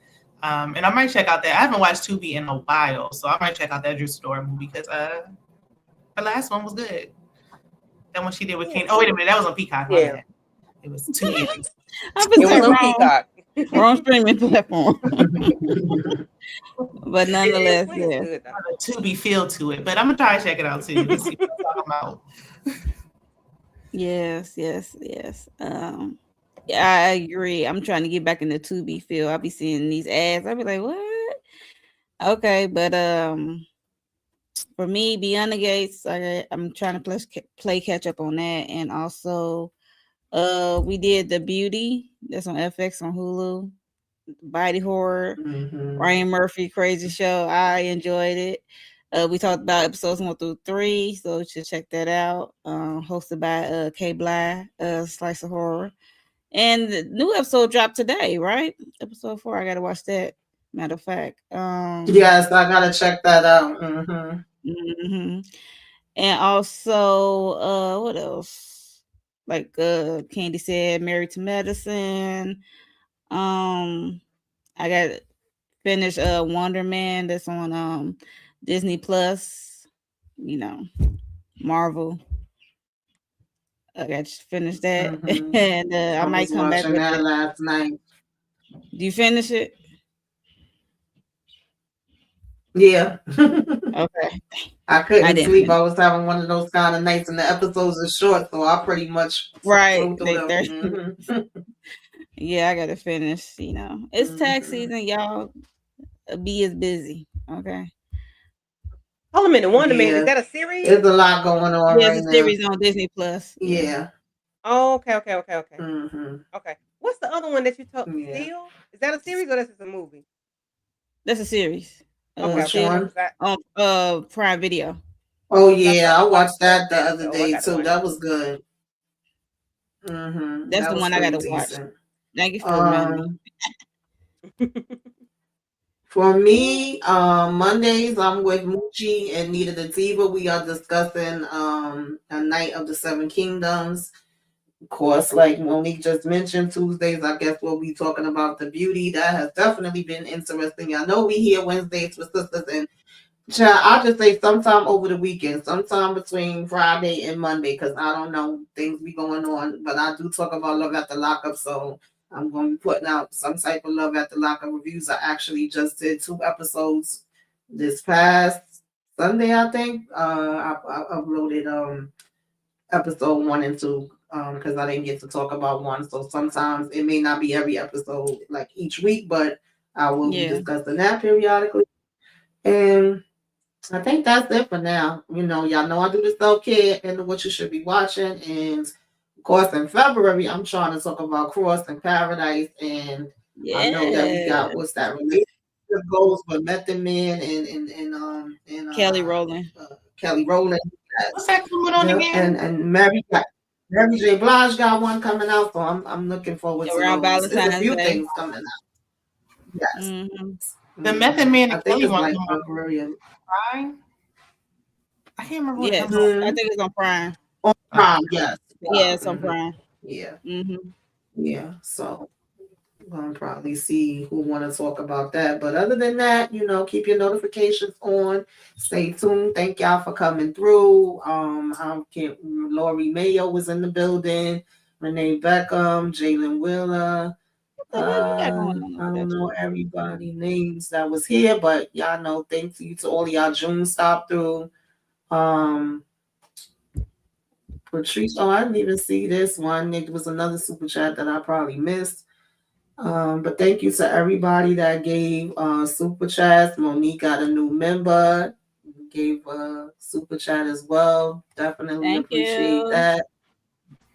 And I might check out that. I haven't watched Tubi in a while, so I might check out that Drew Sidor movie because The last one was good. That one she did with King. Oh wait a minute, that was on Peacock. My Yeah. bad. It was too easy. I've been It was saying on wrong, Peacock. wrong streaming platform. But nonetheless, It's yeah. good though. A Tubi feel to it, but I'm gonna try to check it out too to see what I'm talking about. Yes, yes, yes. Yeah, I agree. I'm trying to get back in the Tubi feel. I'll be seeing these ads. I'll be like, what? Okay, but for me, Beyond the Gates, I'm trying to play catch up on that, and also, we did The Beauty. That's on FX on Hulu. Body horror. Ryan Murphy crazy show. I enjoyed it. We talked about episodes 1 through 3, so you should check that out. Hosted by K Bly, Slice of Horror. And the new episode dropped today, right? Episode 4. I gotta watch that. Matter of fact. Yes, I gotta check that out. And also, what else? Like Candy said, Married to Medicine. I got finished Wonder Man that's on Disney Plus. You know, Marvel. I got to finish that, and I might was come back watching with that it. last night. Do you finish it? Yeah. Okay. I couldn't didn't sleep. finish. I was having one of those kind of nights, and the episodes are short, so I pretty much Right. flew through They them. Yeah, I gotta finish. You know, it's tax season, y'all. Be as busy. Okay. Hold a minute, Wonder Man, is Yeah, that a series? there's a lot going on There's right a now. series on Disney Plus. Yeah. Oh, okay. Okay. What's the other one that you told? Yeah. Steel? Is that a series or that's just a movie? That's a series. Okay, Which okay. one? On Prime Video. Oh That's yeah, right. I I watched that the that, other so I day got to too. watch That that. was good. That's That the was one I pretty gotta watch. decent. Thank you for reminding me. For me, Mondays I'm with Moochie and Nita the Diva. We are discussing A Night of the Seven Kingdoms. Of course, like Monique just mentioned, Tuesdays I guess we'll be talking about The Beauty. That has definitely been interesting. I know we here Wednesdays for Sisters, and I'll just say sometime over the weekend, sometime between Friday and Monday, because I don't know, things be going on. But I do talk about Love at the Lockup, so I'm going to be putting out some type of Love at the Lockup reviews. I actually just did 2 episodes this past Sunday, I think. I uploaded episode 1 and 2 because I didn't get to talk about one. So sometimes it may not be every episode like each week, but I will be discussing that periodically. And I think that's it for now. Y'all know I do the self-care and what you should be watching. And of course, in February, I'm trying to talk about Cross and Paradise. And I know that we got what's that relationship goals with Method Man and Kelly Rowland. Kelly Rowland. What's that coming on again? And Mary J. Blige got one coming out, so I'm looking forward to Around those. There's a Valentine's few Day. things coming out. Yes. The Method Man I and think Kelly it's one like come on February. Prime. I can't remember what Yes, comes on. I think it's on Prime. On Prime, yes. Yeah, it's on Prime. Yeah. Mm-hmm. Yeah. So we'll probably see who want to talk about that. But other than that, keep your notifications on. Stay tuned. Thank y'all for coming through. Lori Mayo was in the building. Renee Beckham, Jalen Wheeler. What the hell you got going on? I don't know everybody's names that was here, but y'all know. Thank you to all of y'all June stop through. Patrice, I didn't even see this one. It was another super chat that I probably missed. But thank you to everybody that gave super chats. Monique got a new member, gave a super chat as well. Definitely appreciate that.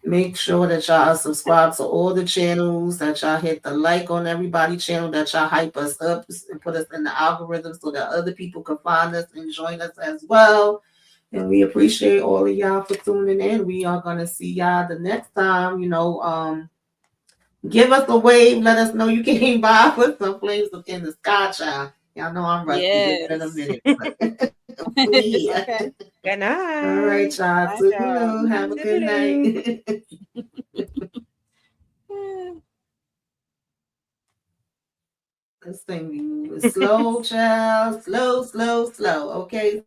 Make sure that y'all subscribe to all the channels, that y'all hit the like on everybody's channel, that y'all hype us up and put us in the algorithm so that other people can find us and join us as well. And we appreciate all of y'all for tuning in. We are going to see y'all the next time. Give us a wave. Let us know you came by with some flames in the sky, child. Y'all know I'm rusty. It's been a minute. Okay. Good night. All right, y'all. Toodaloo. Have a good night. This thing be moving slow, child. Slow. Okay.